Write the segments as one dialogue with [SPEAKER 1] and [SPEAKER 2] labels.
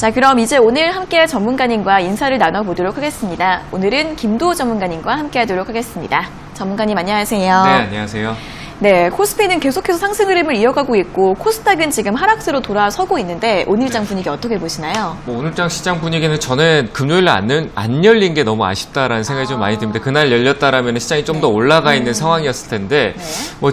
[SPEAKER 1] 자, 그럼 이제 오늘 함께할 전문가님과 인사를 나눠보도록 하겠습니다. 오늘은 김도우 전문가님과 함께하도록 하겠습니다. 전문가님 안녕하세요.
[SPEAKER 2] 네, 안녕하세요.
[SPEAKER 1] 네, 코스피는 계속해서 상승 흐름을 이어가고 있고 코스닥은 지금 하락세로 돌아서고 있는데 오늘장 분위기 어떻게 보시나요?
[SPEAKER 2] 오늘장 시장 분위기는 저는 금요일에 안 열린 게 너무 아쉽다라는 생각이 좀 많이 듭니다. 그날 열렸다라면 시장이 좀 더 올라가 있는 상황이었을 텐데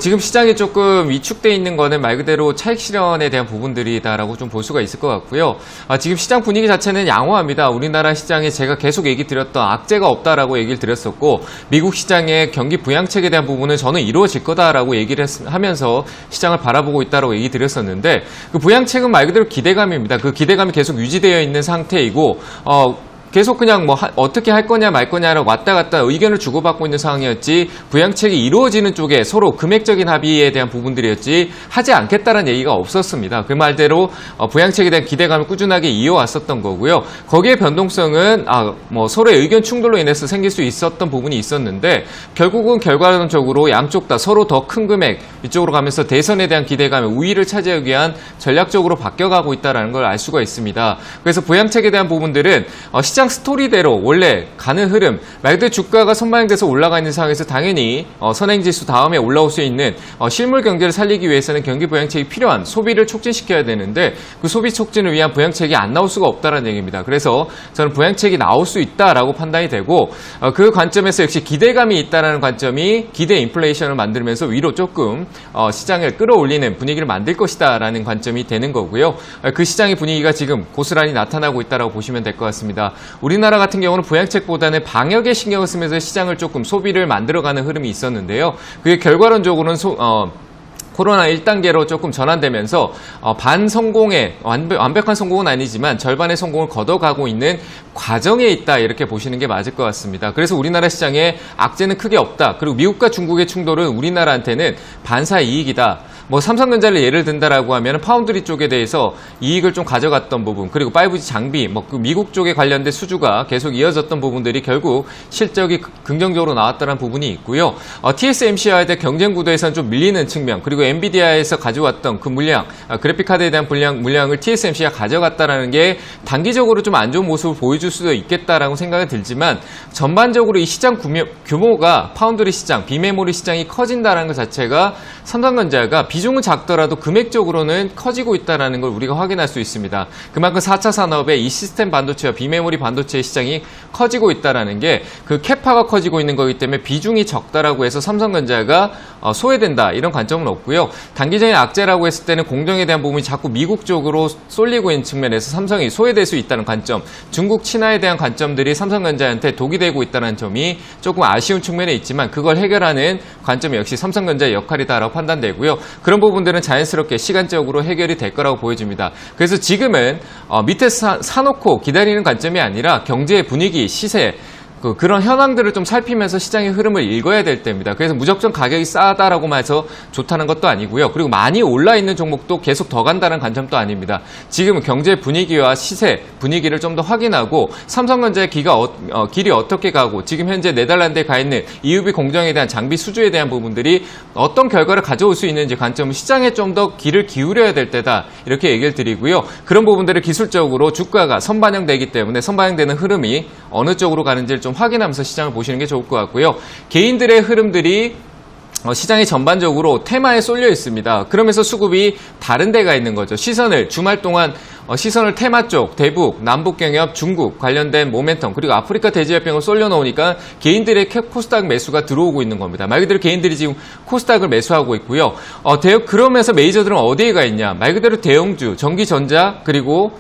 [SPEAKER 2] 지금 시장이 조금 위축돼 있는 거는 말 그대로 차익 실현에 대한 부분들이다라고 좀 볼 수가 있을 것 같고요. 지금 시장 분위기 자체는 양호합니다. 우리나라 시장에 제가 계속 얘기 드렸던 악재가 없다라고 얘기를 드렸었고 미국 시장의 경기 부양책에 대한 부분은 저는 이루어질 거다라고 얘기를 하면서 시장을 바라보고 있다고 얘기 드렸었는데 그 부양책은 말 그대로 기대감입니다. 그 기대감이 계속 유지되어 있는 상태이고 계속 그냥 어떻게 할 거냐 말 거냐라고 왔다 갔다 의견을 주고받고 있는 상황이었지 부양책이 이루어지는 쪽에 서로 금액적인 합의에 대한 부분들이었지 하지 않겠다는 얘기가 없었습니다. 그 말대로 부양책에 대한 기대감을 꾸준하게 이어왔었던 거고요. 거기에 변동성은 서로의 의견 충돌로 인해서 생길 수 있었던 부분이 있었는데 결국은 결과론적으로 양쪽 다 서로 더 큰 금액 이쪽으로 가면서 대선에 대한 기대감의 우위를 차지하기 위한 전략적으로 바뀌어가고 있다는 걸 알 수가 있습니다. 그래서 부양책에 대한 부분들은 시장 스토리대로 원래 가는 흐름, 말 그대로 주가가 선반영돼서 올라가 있는 상황에서 당연히 선행지수 다음에 올라올 수 있는 실물 경제를 살리기 위해서는 경기 부양책이 필요한 소비를 촉진시켜야 되는데 그 소비 촉진을 위한 부양책이 안 나올 수가 없다는 얘기입니다. 그래서 저는 부양책이 나올 수 있다라고 판단이 되고 그 관점에서 역시 기대감이 있다는 관점이 기대 인플레이션을 만들면서 위로 조금 시장을 끌어올리는 분위기를 만들 것이다라는 관점이 되는 거고요. 그 시장의 분위기가 지금 고스란히 나타나고 있다라고 보시면 될 것 같습니다. 우리나라 같은 경우는 부양책보다는 방역에 신경을 쓰면서 시장을 조금 소비를 만들어가는 흐름이 있었는데요. 그게 결과론적으로는 코로나 1단계로 조금 전환되면서 반성공의 완벽한 성공은 아니지만 절반의 성공을 거둬가고 있는 과정에 있다 이렇게 보시는 게 맞을 것 같습니다. 그래서 우리나라 시장에 악재는 크게 없다. 그리고 미국과 중국의 충돌은 우리나라한테는 반사 이익이다. 삼성전자를 예를 든다라고 하면 파운드리 쪽에 대해서 이익을 좀 가져갔던 부분, 그리고 5G 장비, 그 미국 쪽에 관련된 수주가 계속 이어졌던 부분들이 결국 실적이 긍정적으로 나왔다는 부분이 있고요. TSMC와의 경쟁 구도에서는 좀 밀리는 측면, 그리고 엔비디아에서 가져왔던 그 물량, 그래픽카드에 대한 물량을 TSMC가 가져갔다라는 게 단기적으로 좀 안 좋은 모습을 보여줄 수도 있겠다라고 생각이 들지만 전반적으로 이 시장 규모가 파운드리 시장, 비메모리 시장이 커진다는 것 자체가 삼성전자가 비중은 작더라도 금액적으로는 커지고 있다는 걸 우리가 확인할 수 있습니다. 그만큼 4차 산업의 이 시스템 반도체와 비메모리 반도체의 시장이 커지고 있다는 게 그 캐파가 커지고 있는 거기 때문에 비중이 적다라고 해서 삼성전자가 소외된다 이런 관점은 없고요. 단기적인 악재라고 했을 때는 공정에 대한 부분이 자꾸 미국 쪽으로 쏠리고 있는 측면에서 삼성이 소외될 수 있다는 관점, 중국, 친화에 대한 관점들이 삼성전자한테 독이 되고 있다는 점이 조금 아쉬운 측면에 있지만 그걸 해결하는 관점이 역시 삼성전자의 역할이다라고 판단되고요. 그런 부분들은 자연스럽게 시간적으로 해결이 될 거라고 보여집니다. 그래서 지금은 밑에서 사놓고 기다리는 관점이 아니라 경제의 분위기, 시세, 그런 현황들을 좀 살피면서 시장의 흐름을 읽어야 될 때입니다. 그래서 무조건 가격이 싸다라고만 해서 좋다는 것도 아니고요. 그리고 많이 올라있는 종목도 계속 더 간다는 관점도 아닙니다. 지금은 경제 분위기와 시세 분위기를 좀 더 확인하고 삼성전자의 길이 어떻게 가고 지금 현재 네덜란드에 가 있는 EUV 공정에 대한 장비 수주에 대한 부분들이 어떤 결과를 가져올 수 있는지 관점은 시장에 좀 더 길을 기울여야 될 때다 이렇게 얘기를 드리고요. 그런 부분들을 기술적으로 주가가 선반영되기 때문에 선반영되는 흐름이 어느 쪽으로 가는지를 좀 확인하면서 시장을 보시는 게 좋을 것 같고요. 개인들의 흐름들이 시장이 전반적으로 테마에 쏠려 있습니다. 그러면서 수급이 다른 데가 있는 거죠. 시선을 주말 동안 시선을 테마 쪽, 대북, 남북 경협, 중국 관련된 모멘텀 그리고 아프리카 대지열병을 쏠려 놓으니까 개인들의 코스닥 매수가 들어오고 있는 겁니다. 말 그대로 개인들이 지금 코스닥을 매수하고 있고요. 그러면서 메이저들은 어디에 가 있냐? 말 그대로 대형주, 전기전자 그리고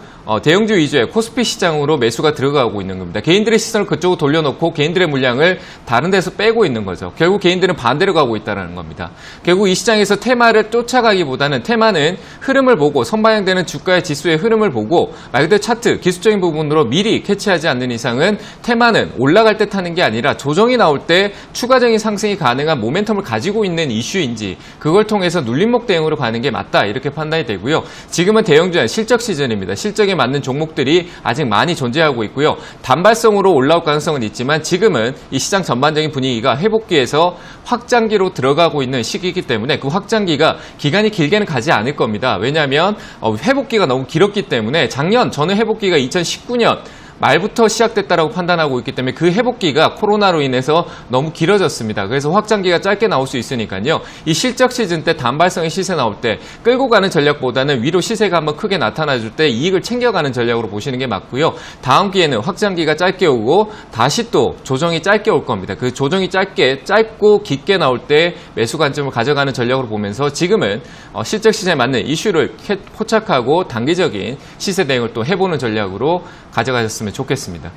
[SPEAKER 2] 대형주 위주의 코스피 시장으로 매수가 들어가고 있는 겁니다. 개인들의 시선을 그쪽으로 돌려놓고 개인들의 물량을 다른 데서 빼고 있는 거죠. 결국 개인들은 반대로 가고 있다는 겁니다. 결국 이 시장에서 테마를 쫓아가기보다는 테마는 흐름을 보고 선반영되는 주가의 지수의 흐름을 보고 말 그대로 차트, 기술적인 부분으로 미리 캐치하지 않는 이상은 테마는 올라갈 때 타는 게 아니라 조정이 나올 때 추가적인 상승이 가능한 모멘텀을 가지고 있는 이슈인지 그걸 통해서 눌림목 대응으로 가는 게 맞다 이렇게 판단이 되고요. 지금은 대형주의 실적 시즌입니다. 실적의 맞는 종목들이 아직 많이 존재하고 있고요. 단발성으로 올라올 가능성은 있지만 지금은 이 시장 전반적인 분위기가 회복기에서 확장기로 들어가고 있는 시기이기 때문에 그 확장기가 기간이 길게는 가지 않을 겁니다. 왜냐하면 회복기가 너무 길었기 때문에 작년 저는 회복기가 2019년 말부터 시작됐다라고 판단하고 있기 때문에 그 회복기가 코로나로 인해서 너무 길어졌습니다. 그래서 확장기가 짧게 나올 수 있으니까요. 이 실적 시즌 때 단발성의 시세 나올 때 끌고 가는 전략보다는 위로 시세가 한번 크게 나타나줄 때 이익을 챙겨가는 전략으로 보시는 게 맞고요. 다음 기회는 확장기가 짧게 오고 다시 또 조정이 짧게 올 겁니다. 그 조정이 짧고 깊게 나올 때 매수 관점을 가져가는 전략으로 보면서 지금은 실적 시세에 맞는 이슈를 포착하고 단기적인 시세 대응을 또 해보는 전략으로 가져가셨습니다. 좋겠습니다.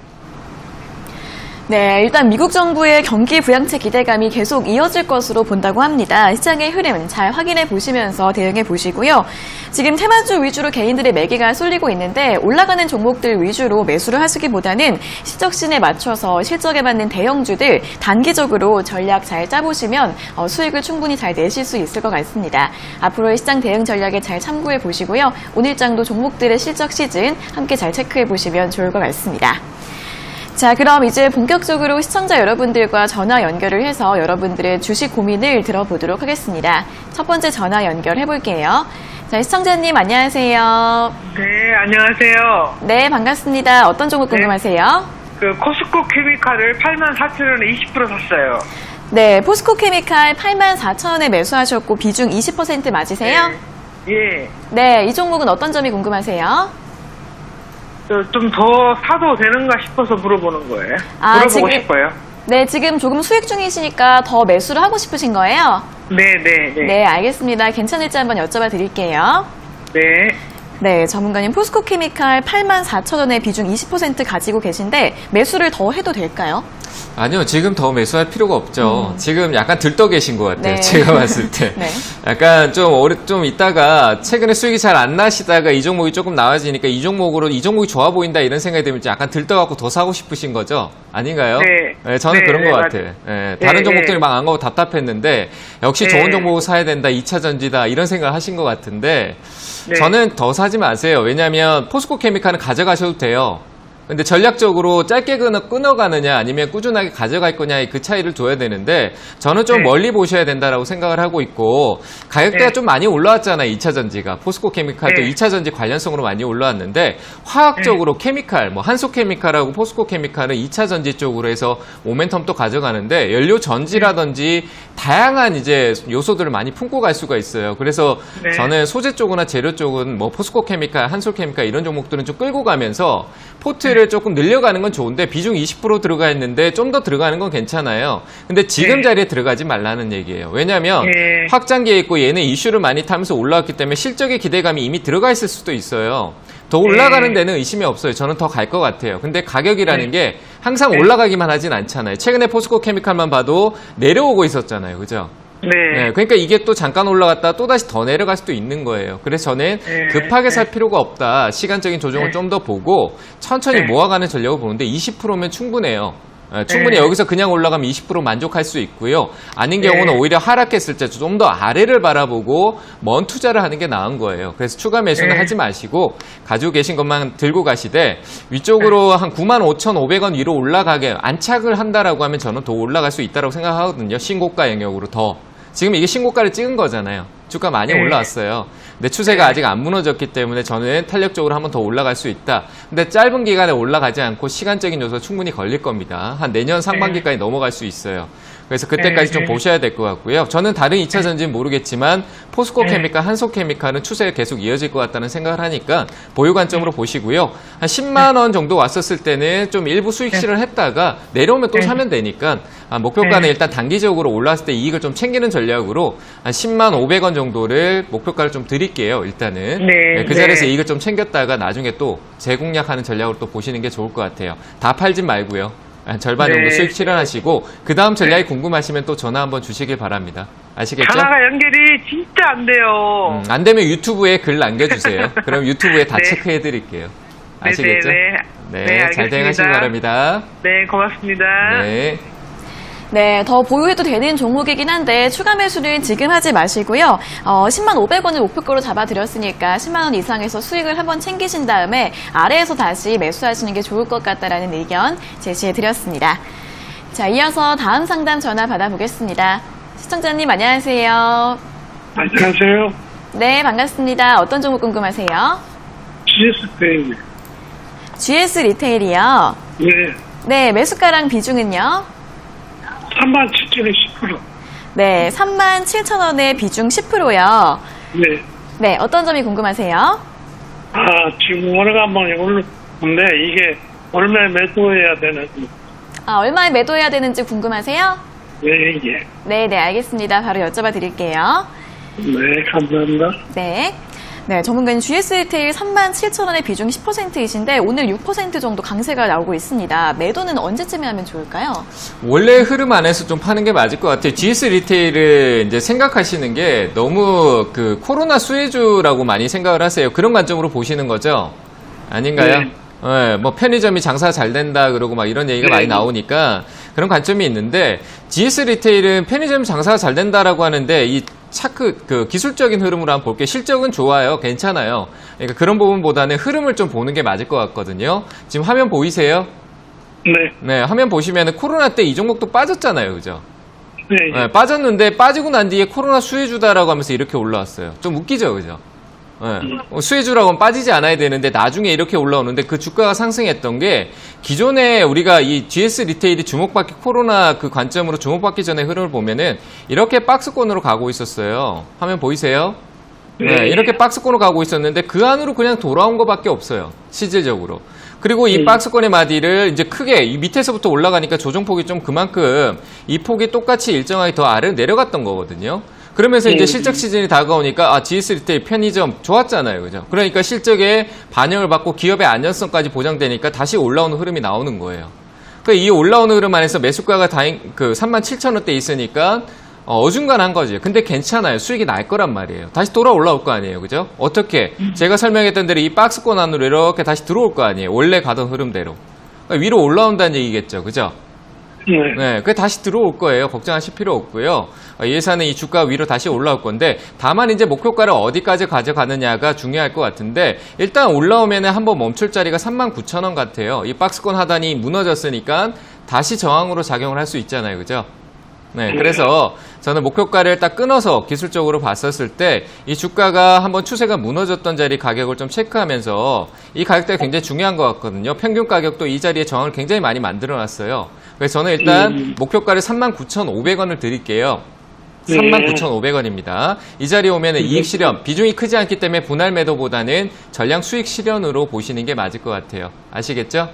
[SPEAKER 1] 네, 일단 미국 정부의 경기 부양책 기대감이 계속 이어질 것으로 본다고 합니다. 시장의 흐름 잘 확인해 보시면서 대응해 보시고요. 지금 테마주 위주로 개인들의 매기가 쏠리고 있는데 올라가는 종목들 위주로 매수를 하시기보다는 실적 신에 맞춰서 실적에 맞는 대형주들 단기적으로 전략 잘 짜보시면 수익을 충분히 잘 내실 수 있을 것 같습니다. 앞으로의 시장 대응 전략에 잘 참고해 보시고요. 오늘장도 종목들의 실적 시즌 함께 잘 체크해 보시면 좋을 것 같습니다. 자, 그럼 이제 본격적으로 시청자 여러분들과 전화 연결을 해서 여러분들의 주식 고민을 들어보도록 하겠습니다. 첫 번째 전화 연결해 볼게요. 자, 시청자님 안녕하세요.
[SPEAKER 3] 네, 안녕하세요.
[SPEAKER 1] 네, 반갑습니다. 어떤 종목 궁금하세요?
[SPEAKER 3] 그 코스코 케미칼을 84,000원에 20% 샀어요.
[SPEAKER 1] 네, 포스코 케미칼 84,000원에 매수하셨고 비중 20% 맞으세요?
[SPEAKER 3] 예.
[SPEAKER 1] 네, 이 종목은 어떤 점이 궁금하세요?
[SPEAKER 3] 좀 더 사도 되는가 싶어서 물어보는 거예요.
[SPEAKER 1] 아,
[SPEAKER 3] 물어보고 싶어요.
[SPEAKER 1] 네, 지금 조금 수익 중이시니까 더 매수를 하고 싶으신 거예요?
[SPEAKER 3] 네.
[SPEAKER 1] 네, 알겠습니다. 괜찮을지 한번 여쭤봐 드릴게요.
[SPEAKER 3] 네.
[SPEAKER 1] 네, 전문가님 포스코 케미칼 84,000원에 비중 20% 가지고 계신데 매수를 더 해도 될까요?
[SPEAKER 2] 아니요, 지금 더 매수할 필요가 없죠. 지금 약간 들떠 계신 것 같아요.
[SPEAKER 1] 네.
[SPEAKER 2] 제가 봤을 때.
[SPEAKER 1] 네.
[SPEAKER 2] 약간 좀 있다가 최근에 수익이 잘 안 나시다가 이 종목이 조금 나아지니까 이 종목이 좋아 보인다 이런 생각이 들면 약간 들떠갖고 더 사고 싶으신 거죠? 아닌가요?
[SPEAKER 3] 네.
[SPEAKER 2] 저는
[SPEAKER 3] 네,
[SPEAKER 2] 그런
[SPEAKER 3] 네,
[SPEAKER 2] 것
[SPEAKER 3] 맞-
[SPEAKER 2] 같아요. 다른
[SPEAKER 3] 네,
[SPEAKER 2] 종목들이
[SPEAKER 3] 네.
[SPEAKER 2] 막 안 가고 답답했는데 역시
[SPEAKER 3] 네.
[SPEAKER 2] 좋은 종목을 사야 된다, 2차 전지다 이런 생각을 하신 것 같은데
[SPEAKER 3] 네.
[SPEAKER 2] 저는 더 사지 마세요. 왜냐하면 포스코 케미칼은 가져가셔도 돼요. 근데 전략적으로 짧게 끊어가느냐 아니면 꾸준하게 가져갈 거냐의 그 차이를 둬야 되는데 저는 좀
[SPEAKER 3] 네.
[SPEAKER 2] 멀리 보셔야 된다라고 생각을 하고 있고 가격대가
[SPEAKER 3] 네.
[SPEAKER 2] 좀 많이 올라왔잖아요. 2차 전지가. 포스코 케미칼도
[SPEAKER 3] 네.
[SPEAKER 2] 2차 전지 관련성으로 많이 올라왔는데 화학적으로 케미칼, 뭐 한소 케미칼하고 포스코 케미칼은 2차 전지 쪽으로 해서 모멘텀 또 가져가는데 연료 전지라든지 다양한 이제 요소들을 많이 품고 갈 수가 있어요. 그래서
[SPEAKER 3] 네.
[SPEAKER 2] 저는 소재 쪽이나 재료 쪽은 뭐 포스코 케미칼, 한솔 케미칼 이런 종목들은 좀 끌고 가면서 포트를 조금 늘려가는 건 좋은데 비중 20% 들어가 있는데 좀 더 들어가는 건 괜찮아요. 근데 지금
[SPEAKER 3] 네.
[SPEAKER 2] 자리에 들어가지 말라는 얘기예요. 왜냐하면
[SPEAKER 3] 네.
[SPEAKER 2] 확장기에 있고 얘는 이슈를 많이 타면서 올라왔기 때문에 실적의 기대감이 이미 들어가 있을 수도 있어요. 더 올라가는 데는 의심이 없어요. 저는 더 갈 것 같아요. 근데 가격이라는 게 항상 올라가기만 하진 않잖아요. 최근에 포스코 케미칼만 봐도 내려오고 있었잖아요. 그죠? 네, 그러니까 이게 또 잠깐 올라갔다 또 다시 더 내려갈 수도 있는 거예요. 그래서 저는
[SPEAKER 3] 네.
[SPEAKER 2] 급하게 살 필요가 없다. 시간적인 조정을 좀 더 보고 천천히
[SPEAKER 3] 네.
[SPEAKER 2] 모아가는 전략을 보는데 20%면 충분해요. 충분히
[SPEAKER 3] 네.
[SPEAKER 2] 여기서 그냥 올라가면 20% 만족할 수 있고요. 아닌
[SPEAKER 3] 네.
[SPEAKER 2] 경우는 오히려 하락했을 때 좀 더 아래를 바라보고 먼 투자를 하는 게 나은 거예요. 그래서 추가 매수는
[SPEAKER 3] 네.
[SPEAKER 2] 하지 마시고 가지고 계신 것만 들고 가시되 위쪽으로 한 95,500원 위로 올라가게 안착을 한다라고 하면 저는 더 올라갈 수 있다고 생각하거든요. 신고가 영역으로 더. 지금 이게 신고가를 찍은 거잖아요. 주가 많이
[SPEAKER 3] 네.
[SPEAKER 2] 올라왔어요. 근데 추세가 아직 안 무너졌기 때문에 저는 탄력적으로 한번 더 올라갈 수 있다. 근데 짧은 기간에 올라가지 않고 시간적인 요소 충분히 걸릴 겁니다. 한 내년 상반기까지 넘어갈 수 있어요. 그래서 그때까지 좀 보셔야 될 것 같고요. 저는 다른 2차 전지는 모르겠지만 포스코 케미칼, 한소 케미칼은 추세가 계속 이어질 것 같다는 생각을 하니까 보유 관점으로 보시고요. 한 10만 원 정도 왔었을 때는 좀 일부 수익 실을 했다가 내려오면 또 사면 되니까 목표가는 일단 단기적으로 올랐을 때 이익을 좀 챙기는 전략으로 한 10만 500원 정도를 목표가를 좀 드릴게요. 일단은
[SPEAKER 3] 네,
[SPEAKER 2] 그 자리에서
[SPEAKER 3] 네.
[SPEAKER 2] 이익을 좀 챙겼다가 나중에 또 재공략하는 전략으로 또 보시는 게 좋을 것 같아요. 다 팔진 말고요. 절반 정도
[SPEAKER 3] 네.
[SPEAKER 2] 수익 실현하시고 그 다음 전략이 궁금하시면 또 전화 한번 주시길 바랍니다. 아시겠죠?
[SPEAKER 3] 전화가 연결이 진짜 안 돼요.
[SPEAKER 2] 안 되면 유튜브에 글 남겨주세요. 그럼 유튜브에 다
[SPEAKER 3] 네.
[SPEAKER 2] 체크해드릴게요. 아시겠죠?
[SPEAKER 3] 네,
[SPEAKER 2] 잘
[SPEAKER 3] 알겠습니다.
[SPEAKER 2] 대응하시기 바랍니다.
[SPEAKER 3] 네, 고맙습니다.
[SPEAKER 2] 네.
[SPEAKER 1] 네, 더 보유해도 되는 종목이긴 한데 추가 매수는 지금 하지 마시고요. 10만 500원을 목표가로 잡아드렸으니까 10만 원 이상에서 수익을 한번 챙기신 다음에 아래에서 다시 매수하시는 게 좋을 것 같다라는 의견 제시해드렸습니다. 자, 이어서 다음 상담 전화 받아보겠습니다. 시청자님 안녕하세요.
[SPEAKER 3] 안녕하세요.
[SPEAKER 1] 네, 반갑습니다. 어떤 종목 궁금하세요?
[SPEAKER 3] GS페이.
[SPEAKER 1] GS 리테일이요.
[SPEAKER 3] 네.
[SPEAKER 1] 네, 매수가랑 비중은요?
[SPEAKER 3] 37,000에 10%.
[SPEAKER 1] 네, 37,000원에 비중 10%요.
[SPEAKER 3] 네.
[SPEAKER 1] 네, 어떤 점이 궁금하세요?
[SPEAKER 3] 지금 오래가 한번 올랐는데 이게 얼마에 매도해야 되는지.
[SPEAKER 1] 얼마에 매도해야 되는지 궁금하세요?
[SPEAKER 3] 네, 예.
[SPEAKER 1] 네, 알겠습니다. 바로 여쭤봐 드릴게요.
[SPEAKER 3] 네, 감사합니다.
[SPEAKER 1] 네. 네, 전문가님 GS 리테일 37,000원의 비중 10%이신데 오늘 6% 정도 강세가 나오고 있습니다. 매도는 언제쯤에 하면 좋을까요?
[SPEAKER 2] 원래 흐름 안에서 좀 파는 게 맞을 것 같아요. GS 리테일을 이제 생각하시는 게 너무 그 코로나 수혜주라고 많이 생각을 하세요. 그런 관점으로 보시는 거죠? 아닌가요?
[SPEAKER 3] 네.
[SPEAKER 2] 네, 뭐 편의점이 장사 잘 된다 그러고 막 이런 얘기가
[SPEAKER 3] 네.
[SPEAKER 2] 많이 나오니까 그런 관점이 있는데 GS 리테일은 편의점 장사가 잘 된다라고 하는데 이 차크 그 기술적인 흐름으로 한번 볼게요. 실적은 좋아요. 괜찮아요. 그러니까 그런 부분보다는 흐름을 좀 보는 게 맞을 것 같거든요. 지금 화면 보이세요?
[SPEAKER 3] 네.
[SPEAKER 2] 네, 화면 보시면은 코로나 때 이 종목도 빠졌잖아요. 그죠?
[SPEAKER 3] 네.
[SPEAKER 2] 네, 빠졌는데 빠지고 난 뒤에 코로나 수혜주다라고 하면서 이렇게 올라왔어요. 좀 웃기죠, 그죠? 네. 수혜주라고 하면 빠지지 않아야 되는데 나중에 이렇게 올라오는데 그 주가가 상승했던 게 기존에 우리가 이 GS 리테일이 주목받기 코로나 그 관점으로 주목받기 전에 흐름을 보면은 이렇게 박스권으로 가고 있었어요. 화면 보이세요? 네, 이렇게 박스권으로 가고 있었는데 그 안으로 그냥 돌아온 것밖에 없어요. 실질적으로. 그리고 이 박스권의 마디를 이제 크게 이 밑에서부터 올라가니까 조정폭이 좀 그만큼 이 폭이 똑같이 일정하게 더 아래로 내려갔던 거거든요. 그러면서 이제 실적 시즌이 다가오니까 GS 리테일 편의점 좋았잖아요. 그죠? 그러니까 실적에 반영을 받고 기업의 안전성까지 보장되니까 다시 올라오는 흐름이 나오는 거예요. 그러니까 이 올라오는 흐름 안에서 매수가가 그 37,000원대 있으니까 어중간한 거지. 근데 괜찮아요. 수익이 날 거란 말이에요. 다시 돌아 올라올 거 아니에요. 그죠? 어떻게? 제가 설명했던 대로 이 박스권 안으로 이렇게 다시 들어올 거 아니에요. 원래 가던 흐름대로. 그러니까 위로 올라온다는 얘기겠죠. 그죠? 네, 그게 다시 들어올 거예요. 걱정하실 필요 없고요. 예산은 이 주가 위로 다시 올라올 건데 다만 이제 목표가를 어디까지 가져가느냐가 중요할 것 같은데 일단 올라오면 한번 멈출 자리가 39,000원 같아요. 이 박스권 하단이 무너졌으니까 다시 저항으로 작용을 할 수 있잖아요. 그죠? 네, 그래서 저는 목표가를 딱 끊어서 기술적으로 봤었을 때 이 주가가 한번 추세가 무너졌던 자리 가격을 좀 체크하면서 이 가격대가 굉장히 중요한 것 같거든요. 평균 가격도 이 자리에 저항을 굉장히 많이 만들어 놨어요. 그래서 저는 일단 목표가를 39,500원을 드릴게요. 39,500원입니다. 이 자리에 오면 이익 실현, 비중이 크지 않기 때문에 분할 매도보다는 전량 수익 실현으로 보시는 게 맞을 것 같아요. 아시겠죠?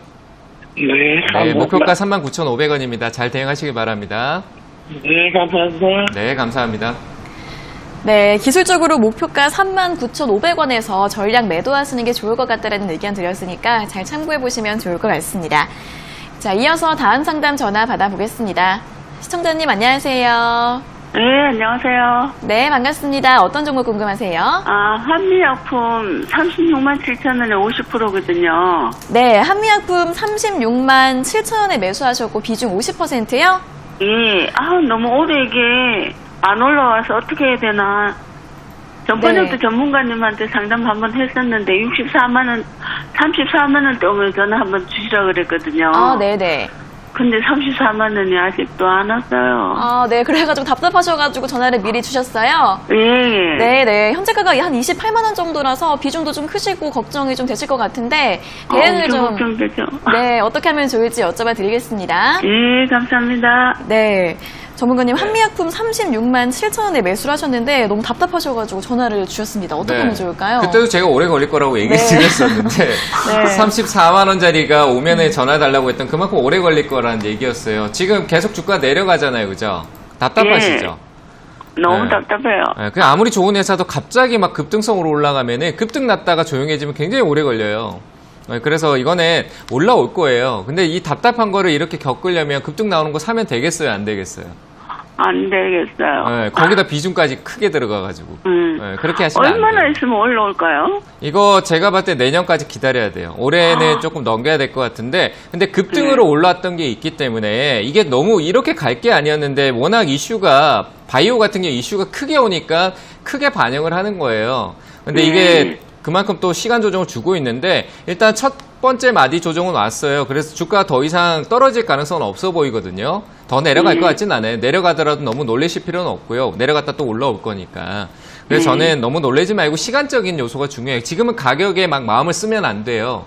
[SPEAKER 3] 네.
[SPEAKER 2] 네, 목표가 39,500원입니다. 잘 대응하시기 바랍니다.
[SPEAKER 3] 네, 감사합니다.
[SPEAKER 2] 네, 감사합니다.
[SPEAKER 1] 네, 기술적으로 목표가 39,500원에서 전량 매도하시는 게 좋을 것 같다라는 의견 드렸으니까 잘 참고해 보시면 좋을 것 같습니다. 자, 이어서 다음 상담 전화 받아보겠습니다. 시청자님 안녕하세요.
[SPEAKER 4] 네, 안녕하세요.
[SPEAKER 1] 네, 반갑습니다. 어떤 종목 궁금하세요?
[SPEAKER 4] 한미약품 36만 7천원에 50%거든요.
[SPEAKER 1] 네, 한미약품 36만 7천원에 매수하셨고 비중 50%요?
[SPEAKER 4] 예, 너무 오래 이게 안 올라와서 어떻게 해야 되나. 전번에도
[SPEAKER 1] 네.
[SPEAKER 4] 전문가님한테 상담 한번 했었는데 64만원, 34만원대 오면 전화 한번 주시라 그랬거든요.
[SPEAKER 1] 네네.
[SPEAKER 4] 근데 34만원이 아직도 안 왔어요.
[SPEAKER 1] 네, 그래가지고 답답하셔가지고 전화를 미리 주셨어요?
[SPEAKER 4] 예.
[SPEAKER 1] 네네. 현재가가 한 28만원 정도라서 비중도 좀 크시고 걱정이 좀 되실 것 같은데 대응을
[SPEAKER 4] 엄청
[SPEAKER 1] 좀
[SPEAKER 4] 걱정되죠.
[SPEAKER 1] 네, 어떻게 하면 좋을지 여쭤봐 드리겠습니다.
[SPEAKER 4] 예, 감사합니다.
[SPEAKER 1] 네. 전문가님 한미약품 36만 7천원에 매수를 하셨는데 너무 답답하셔가지고 전화를 주셨습니다. 어떻게 하면 좋을까요?
[SPEAKER 2] 그때도 제가 오래 걸릴 거라고 얘기 드렸었는데
[SPEAKER 1] 네.
[SPEAKER 2] 34만 원짜리가 오면은 전화 달라고 했던 그만큼 오래 걸릴 거라는 얘기였어요. 지금 계속 주가 내려가잖아요. 그죠? 답답하시죠?
[SPEAKER 4] 너무
[SPEAKER 2] 네.
[SPEAKER 4] 답답해요.
[SPEAKER 2] 네, 그냥 아무리 좋은 회사도 갑자기 막 급등성으로 올라가면은 급등 났다가 조용해지면 굉장히 오래 걸려요. 네, 그래서 이거는 올라올 거예요. 근데 이 답답한 거를 이렇게 겪으려면 급등 나오는 거 사면 되겠어요? 안 되겠어요?
[SPEAKER 4] 안 되겠어요.
[SPEAKER 2] 네, 거기다 비중까지 크게 들어가가지고. 네, 그렇게 하시면 안
[SPEAKER 4] 얼마나
[SPEAKER 2] 돼요.
[SPEAKER 4] 있으면 올라올까요?
[SPEAKER 2] 이거 제가 봤을 때 내년까지 기다려야 돼요. 올해는 조금 넘겨야 될 것 같은데, 근데 급등으로 올랐던 게 있기 때문에 이게 너무 이렇게 갈 게 아니었는데 워낙 이슈가 바이오 같은 게 이슈가 크게 오니까 크게 반영을 하는 거예요. 근데 이게 그만큼 또 시간 조정을 주고 있는데 일단 첫 번째 마디 조정은 왔어요. 그래서 주가가 더 이상 떨어질 가능성은 없어 보이거든요. 더 내려갈 것 같진 않아요. 내려가더라도 너무 놀라실 필요는 없고요. 내려갔다 또 올라올 거니까. 그래서 저는 너무 놀라지 말고 시간적인 요소가 중요해요. 지금은 가격에 막 마음을 쓰면 안 돼요.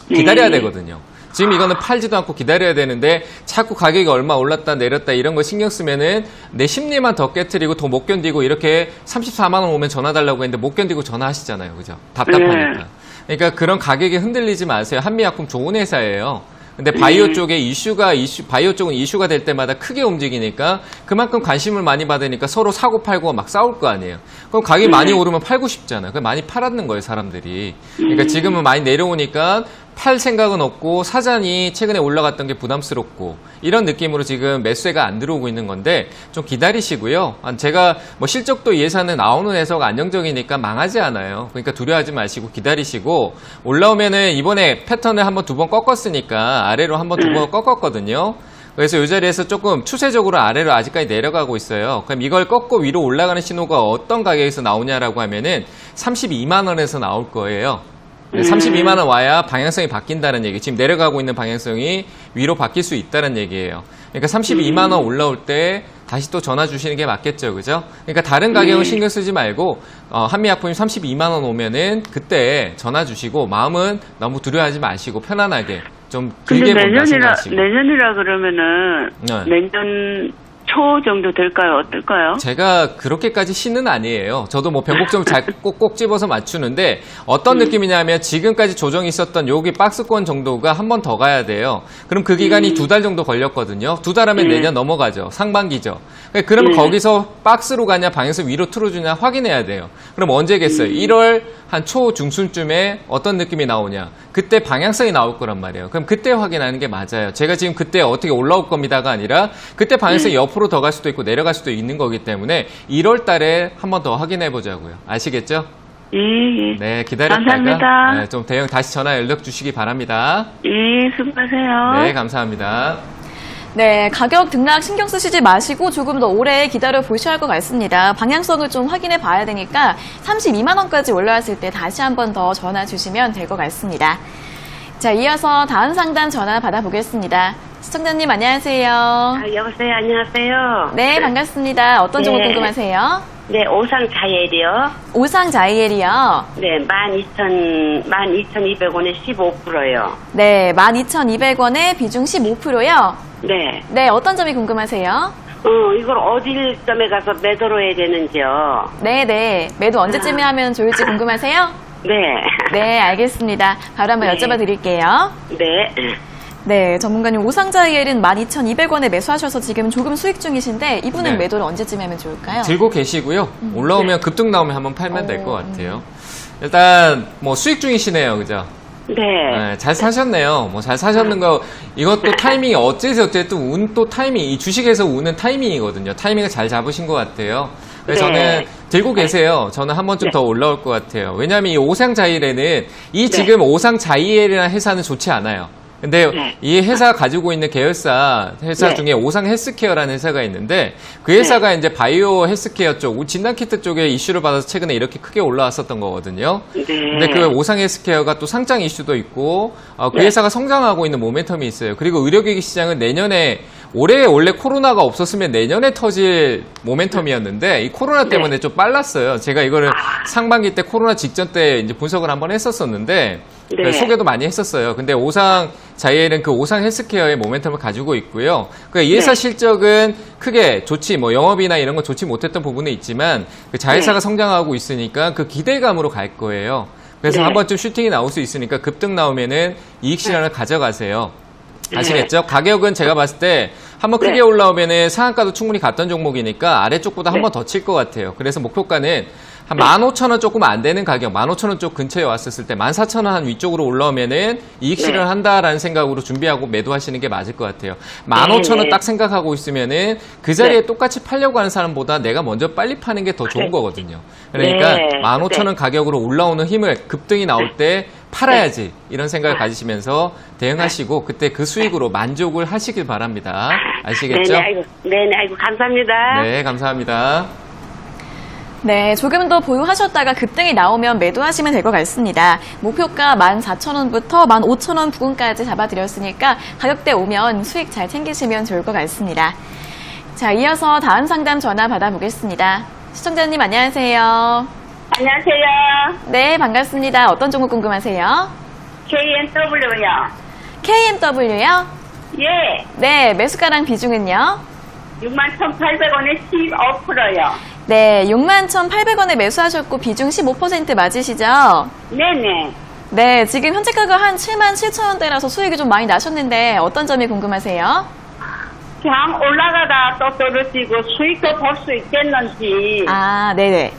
[SPEAKER 2] 기다려야 되거든요. 지금 이거는 팔지도 않고 기다려야 되는데 자꾸 가격이 얼마 올랐다 내렸다 이런 거 신경 쓰면은 내 심리만 더 깨트리고 더 못 견디고 이렇게 34만 원 오면 전화 달라고 했는데 못 견디고 전화하시잖아요. 그죠? 답답하니까. 그러니까 그런 가격에 흔들리지 마세요. 한미약품 좋은 회사예요. 근데 바이오 쪽에 바이오 쪽은 이슈가 될 때마다 크게 움직이니까 그만큼 관심을 많이 받으니까 서로 사고 팔고 막 싸울 거 아니에요. 그럼 가격이 많이 오르면 팔고 싶잖아요. 그럼 많이 팔았는 거예요, 사람들이. 그러니까 지금은 많이 내려오니까 팔 생각은 없고 사전이 최근에 올라갔던 게 부담스럽고 이런 느낌으로 지금 매수세가 안 들어오고 있는 건데 좀 기다리시고요. 제가 뭐 실적도 예산은 나오는 회사가 안정적이니까 망하지 않아요. 그러니까 두려워하지 마시고 기다리시고 올라오면은 이번에 패턴을 한번 두 번 꺾었으니까 아래로 한번 두 번 꺾었거든요. 그래서 이 자리에서 조금 추세적으로 아래로 아직까지 내려가고 있어요. 그럼 이걸 꺾고 위로 올라가는 신호가 어떤 가격에서 나오냐라고 하면은 32만 원에서 나올 거예요. 32만 원 와야 방향성이 바뀐다는 얘기. 지금 내려가고 있는 방향성이 위로 바뀔 수 있다는 얘기예요. 그러니까 32만 원 올라올 때 다시 또 전화 주시는 게 맞겠죠, 그죠? 그러니까 다른 가격은 신경 쓰지 말고 한미약품이 32만 원 오면은 그때 전화 주시고 마음은 너무 두려워하지 마시고 편안하게 좀 길게 본다 생각하시고.
[SPEAKER 4] 내년이라 그러면은
[SPEAKER 2] 네.
[SPEAKER 4] 내년 초 정도 될까요? 어떨까요?
[SPEAKER 2] 제가 그렇게까지 신은 아니에요. 저도 뭐 변곡점을 잘 꼭꼭 집어서 맞추는데 어떤 느낌이냐면 지금까지 조정이 있었던 여기 박스권 정도가 한 번 더 가야 돼요. 그럼 그 기간이 2달 정도 걸렸거든요. 2달 하면 내년 넘어가죠. 상반기죠. 그럼 거기서 박스로 가냐 방향성 위로 틀어주냐 확인해야 돼요. 그럼 언제겠어요? 1월 한 초 중순쯤에 어떤 느낌이 나오냐. 그때 방향성이 나올 거란 말이에요. 그럼 그때 확인하는 게 맞아요. 제가 지금 그때 어떻게 올라올 겁니다가 아니라 그때 방향성이 옆으로 더 갈 수도 있고 내려갈 수도 있는 거기 때문에 1월 달에 한 번 더 확인해 보자고요. 아시겠죠?
[SPEAKER 4] 예.
[SPEAKER 2] 네, 기다렸다가
[SPEAKER 4] 감사합니다.
[SPEAKER 2] 네, 좀 대응 다시 전화 연락 주시기 바랍니다.
[SPEAKER 4] 예, 수고하세요.
[SPEAKER 2] 네, 감사합니다.
[SPEAKER 1] 네, 가격 등락 신경 쓰시지 마시고 조금 더 오래 기다려 보셔야 할 것 같습니다. 방향성을 좀 확인해 봐야 되니까 32만 원까지 올라왔을 때 다시 한 번 더 전화 주시면 될 것 같습니다. 자, 이어서 다음 상담 전화 받아보겠습니다. 시청자님 안녕하세요.
[SPEAKER 5] 여보세요. 안녕하세요.
[SPEAKER 1] 네, 반갑습니다. 어떤 종목
[SPEAKER 5] 네.
[SPEAKER 1] 궁금하세요?
[SPEAKER 5] 네, 오상 자예리요.
[SPEAKER 1] 오상 자이엘이요.
[SPEAKER 5] 네, 12,200원에 15%요.
[SPEAKER 1] 네, 12,200원에 비중 15%요.
[SPEAKER 5] 네.
[SPEAKER 1] 네, 어떤 점이 궁금하세요?
[SPEAKER 5] 이걸 어딜 점에 가서 매도로 해야 되는지요.
[SPEAKER 1] 네. 매도 언제쯤에 하면 좋을지 궁금하세요?
[SPEAKER 5] 네.
[SPEAKER 1] 네, 알겠습니다. 바로 한번
[SPEAKER 5] 네.
[SPEAKER 1] 여쭤봐 드릴게요.
[SPEAKER 5] 네.
[SPEAKER 1] 네, 전문가님 오상자이엘은 12,200원에 매수하셔서 지금 조금 수익 중이신데 이분은
[SPEAKER 2] 네.
[SPEAKER 1] 매도를 언제쯤 하면 좋을까요?
[SPEAKER 2] 들고 계시고요. 올라오면 급등 나오면 한번 팔면 될 것 같아요. 일단 뭐 수익 중이시네요, 그죠?
[SPEAKER 5] 네.
[SPEAKER 2] 네, 잘 사셨네요. 뭐 잘 사셨는 거 이것도 타이밍이 어쨌든 운 또 타이밍 이 주식에서 우는 타이밍이거든요. 타이밍을 잘 잡으신 것 같아요. 그래서
[SPEAKER 5] 네.
[SPEAKER 2] 저는 들고 계세요. 저는 한 번쯤 더 올라올 것 같아요. 왜냐하면 이 오상자이엘에는 지금 오상자이엘이라는 회사는 좋지 않아요. 근데
[SPEAKER 5] 네.
[SPEAKER 2] 이 회사가 가지고 있는 계열사 회사
[SPEAKER 5] 네.
[SPEAKER 2] 중에 오상 헬스케어라는 회사가 있는데 그 회사가 이제 바이오 헬스케어 쪽 진단키트 쪽에 이슈를 받아서 최근에 이렇게 크게 올라왔었던 거거든요.
[SPEAKER 5] 네.
[SPEAKER 2] 근데 그 오상 헬스케어가 또 상장 이슈도 있고 그
[SPEAKER 5] 네.
[SPEAKER 2] 회사가 성장하고 있는 모멘텀이 있어요. 그리고 의료기기 시장은 내년에 올해 원래 코로나가 없었으면 내년에 터질 모멘텀이었는데 이 코로나 때문에 좀 빨랐어요. 제가 이거를 상반기 때 코로나 직전 때 이제 분석을 한번 했었었는데
[SPEAKER 5] 네.
[SPEAKER 2] 소개도 많이 했었어요. 근데 오상 자이엘은 그 오상 헬스케어의 모멘텀을 가지고 있고요. 그 이 회사
[SPEAKER 5] 네.
[SPEAKER 2] 실적은 크게 좋지 뭐 영업이나 이런 건 좋지 못했던 부분은 있지만 그 자회사가
[SPEAKER 5] 네.
[SPEAKER 2] 성장하고 있으니까 그 기대감으로 갈 거예요. 그래서
[SPEAKER 5] 네.
[SPEAKER 2] 한 번쯤 슈팅이 나올 수 있으니까 급등 나오면은 이익 실현을 가져가세요. 아시겠죠? 가격은 제가 봤을 때 한번 크게
[SPEAKER 5] 네.
[SPEAKER 2] 올라오면은 상한가도 충분히 갔던 종목이니까 아래쪽보다 한 번 더 칠 것 같아요. 그래서 목표가는 한 15,000원 조금 안 되는 가격, 15,000원 쪽 근처에 왔었을 때 14,000원 한 위쪽으로 올라오면은 이익 실현한다라는 생각으로 준비하고 매도하시는 게 맞을 것 같아요. 15,000원 딱 생각하고 있으면은 그 자리에 똑같이 팔려고 하는 사람보다 내가 먼저 빨리 파는 게 더 좋은 거거든요. 그러니까 15,000원 가격으로 올라오는 힘을 급등이 나올 때 팔아야지 이런 생각을 가지시면서 대응하시고 그때 그 수익으로 만족을 하시길 바랍니다. 아시겠죠?
[SPEAKER 5] 네네, 아이고, 감사합니다.
[SPEAKER 2] 네, 감사합니다.
[SPEAKER 1] 네, 조금 더 보유하셨다가 급등이 나오면 매도하시면 될 것 같습니다. 목표가 14,000원부터 15,000원 부근까지 잡아드렸으니까 가격대 오면 수익 잘 챙기시면 좋을 것 같습니다. 자, 이어서 다음 상담 전화 받아보겠습니다. 시청자님 안녕하세요.
[SPEAKER 4] 안녕하세요.
[SPEAKER 1] 네, 반갑습니다. 어떤 종목 궁금하세요?
[SPEAKER 4] KMW요.
[SPEAKER 1] KMW요?
[SPEAKER 4] 예.
[SPEAKER 1] 네, 매수가랑 비중은요?
[SPEAKER 4] 61,800원에 15%요.
[SPEAKER 1] 네, 61,800원에 매수하셨고 비중 15% 맞으시죠?
[SPEAKER 4] 네네.
[SPEAKER 1] 네, 지금 현재 가격 한 77,000원대라서 수익이 좀 많이 나셨는데 어떤 점이 궁금하세요?
[SPEAKER 4] 그냥 올라가다 또 떨어지고 수익도 볼 수 있겠는지.
[SPEAKER 1] 아, 네네.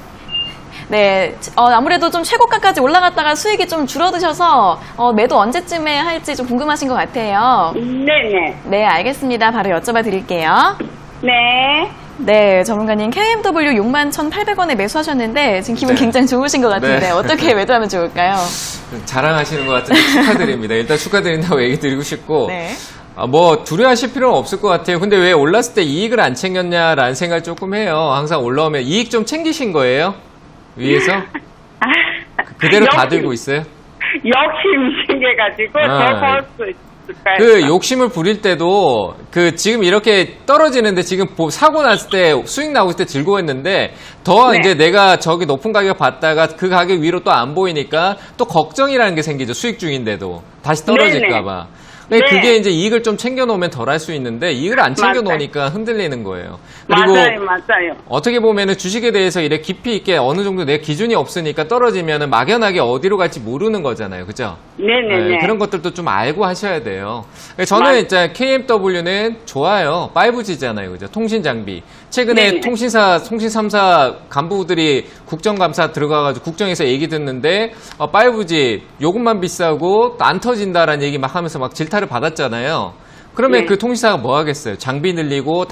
[SPEAKER 1] 네, 아무래도 좀 최고가까지 올라갔다가 수익이 좀 줄어드셔서 매도 언제쯤에 할지 좀 궁금하신 것 같아요.
[SPEAKER 4] 네네.
[SPEAKER 1] 네, 알겠습니다. 바로 여쭤봐 드릴게요.
[SPEAKER 4] 네.
[SPEAKER 1] 네, 전문가님 KMW 61,800원에 매수하셨는데 지금 기분
[SPEAKER 2] 네.
[SPEAKER 1] 굉장히 좋으신 것 같은데
[SPEAKER 2] 네.
[SPEAKER 1] 어떻게 매도하면 좋을까요?
[SPEAKER 2] 자랑하시는 것 같은데 축하드립니다. 일단 축하드린다고 얘기 드리고 싶고
[SPEAKER 1] 네.
[SPEAKER 2] 뭐 두려워하실 필요는 없을 것 같아요. 근데 왜 올랐을 때 이익을 안 챙겼냐라는 생각을 조금 해요. 항상 올라오면 이익 좀 챙기신 거예요? 위에서? 그대로 다
[SPEAKER 4] 욕심.
[SPEAKER 2] 들고 있어요?
[SPEAKER 4] 욕심 생겨가지고 더 볼 수 있을까요?
[SPEAKER 2] 그 욕심을 부릴 때도 그 지금 이렇게 떨어지는데 지금 사고 났을 때 수익 나고 있을 때 즐거웠는데 더
[SPEAKER 4] 네.
[SPEAKER 2] 이제 내가 저기 높은 가격 봤다가 그 가격 위로 또 안 보이니까 또 걱정이라는 게 생기죠. 수익 중인데도 다시 떨어질까봐.
[SPEAKER 4] 네.
[SPEAKER 2] 그게 이제 이익을 좀 챙겨놓으면 덜 할 수 있는데 이익을 안 챙겨놓으니까 흔들리는 거예요. 그리고
[SPEAKER 4] 맞아요.
[SPEAKER 2] 어떻게 보면은 주식에 대해서 이렇게 깊이 있게 어느 정도 내 기준이 없으니까 떨어지면은 막연하게 어디로 갈지 모르는 거잖아요. 그죠?
[SPEAKER 4] 네네네.
[SPEAKER 2] 네, 그런 것들도 좀 알고 하셔야 돼요. 저는 진짜 KMW는 좋아요. 5G잖아요. 그죠? 통신 장비. 최근에
[SPEAKER 4] 네네.
[SPEAKER 2] 통신 3사 간부들이 국정감사 들어가가지고 국정에서 얘기 듣는데 5G 요금만 비싸고 안 터진다라는 얘기 막 하면서 막 질타를 받았잖아요. 그러면
[SPEAKER 4] 네.
[SPEAKER 2] 그 통신사가 뭐 하겠어요? 장비 늘리고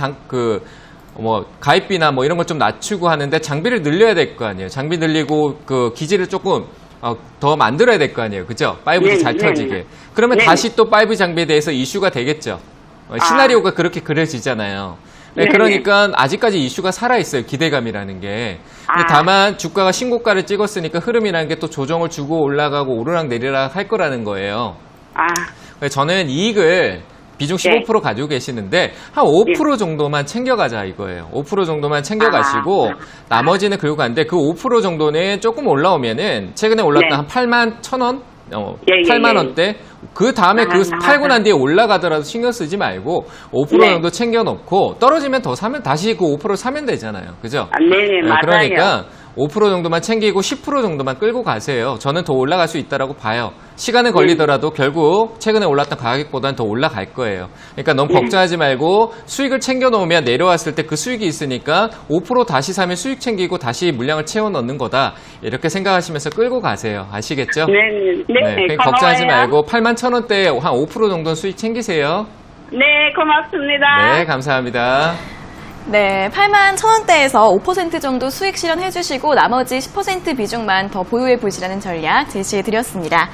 [SPEAKER 2] 가입비나 뭐 이런 걸 좀 낮추고 하는데 장비를 늘려야 될 거 아니에요. 장비 늘리고 그 기지를 조금 더 만들어야 될 거 아니에요. 그죠? 5G
[SPEAKER 4] 네,
[SPEAKER 2] 잘
[SPEAKER 4] 네.
[SPEAKER 2] 터지게. 그러면
[SPEAKER 4] 네.
[SPEAKER 2] 다시 또 5G 장비에 대해서 이슈가 되겠죠. 시나리오가 그렇게 그려지잖아요. 네,
[SPEAKER 4] 네,
[SPEAKER 2] 그러니까 아직까지 이슈가 살아있어요. 기대감이라는 게. 근데 다만 주가가 신고가를 찍었으니까 흐름이라는 게 또 조정을 주고 올라가고 오르락 내리락 할 거라는 거예요. 저는 이익을 비중 15% 가지고 계시는데 한 5% 정도만 챙겨가자 이거예요. 5% 정도만 챙겨가시고 나머지는 긁고 가는데 그 5% 정도는 조금 올라오면은 최근에 올랐던 한 81,000원? 8만 원대? 그 다음에 그 팔고 난 뒤에 올라가더라도 신경 쓰지 말고 5% 정도 챙겨놓고 떨어지면 더 사면 다시 그 5% 사면 되잖아요. 그죠?
[SPEAKER 4] 네네, 맞아요.
[SPEAKER 2] 그러니까 5% 정도만 챙기고 10% 정도만 끌고 가세요. 저는 더 올라갈 수 있다라고 봐요. 시간은 걸리더라도 결국 최근에 올랐던 가격보다는 더 올라갈 거예요. 그러니까 너무 걱정하지 말고 수익을 챙겨 놓으면 내려왔을 때 그 수익이 있으니까 5% 다시 사면 수익 챙기고 다시 물량을 채워 넣는 거다. 이렇게 생각하시면서 끌고 가세요. 아시겠죠?
[SPEAKER 4] 네,
[SPEAKER 2] 걱정하지
[SPEAKER 4] 고마워요.
[SPEAKER 2] 말고 81,000원대 한 5% 정도는 수익 챙기세요.
[SPEAKER 4] 네, 고맙습니다.
[SPEAKER 2] 네, 감사합니다.
[SPEAKER 1] 네, 81,000원대에서 5% 정도 수익 실현해 주시고 나머지 10% 비중만 더 보유해 보시라는 전략 제시해 드렸습니다.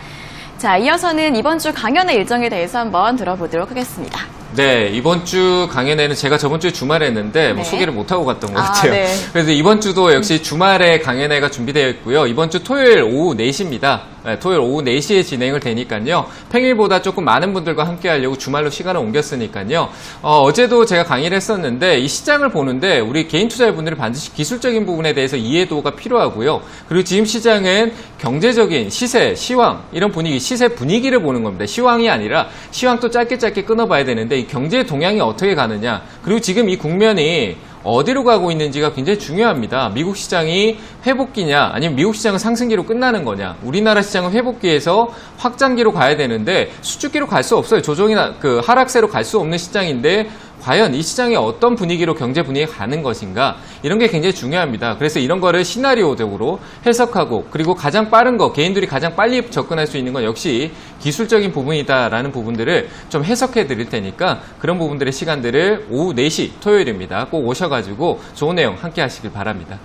[SPEAKER 1] 자, 이어서는 이번 주 강연의 일정에 대해서 한번 들어보도록 하겠습니다.
[SPEAKER 2] 네, 이번 주 강연회는 제가 저번 주에 주말에 했는데 뭐
[SPEAKER 1] 네.
[SPEAKER 2] 소개를 못하고 갔던 것 같아요.
[SPEAKER 1] 네.
[SPEAKER 2] 그래서 이번 주도 역시 주말에 강연회가 준비되어 있고요. 이번 주 토요일 오후 4시입니다. 네, 토요일 오후 4시에 진행을 되니까요. 평일보다 조금 많은 분들과 함께 하려고 주말로 시간을 옮겼으니까요. 어제도 제가 강의를 했었는데 이 시장을 보는데 우리 개인 투자자분들이 반드시 기술적인 부분에 대해서 이해도가 필요하고요. 그리고 지금 시장은 경제적인 시세, 시황 이런 분위기, 시세 분위기를 보는 겁니다. 시황이 아니라 시황도 짧게 끊어봐야 되는데 이 경제 동향이 어떻게 가느냐 그리고 지금 이 국면이 어디로 가고 있는지가 굉장히 중요합니다. 미국 시장이 회복기냐 아니면 미국 시장은 상승기로 끝나는 거냐 우리나라 시장은 회복기에서 확장기로 가야 되는데 수축기로 갈 수 없어요. 조정이나 그 하락세로 갈 수 없는 시장인데 과연 이 시장이 어떤 분위기로 경제 분위기가 가는 것인가 이런 게 굉장히 중요합니다. 그래서 이런 거를 시나리오적으로 해석하고 그리고 가장 빠른 거 개인들이 가장 빨리 접근할 수 있는 건 역시 기술적인 부분이다라는 부분들을 좀 해석해 드릴 테니까 그런 부분들의 시간들을 오후 4시 토요일입니다. 꼭 오셔가지고 좋은 내용 함께 하시길 바랍니다.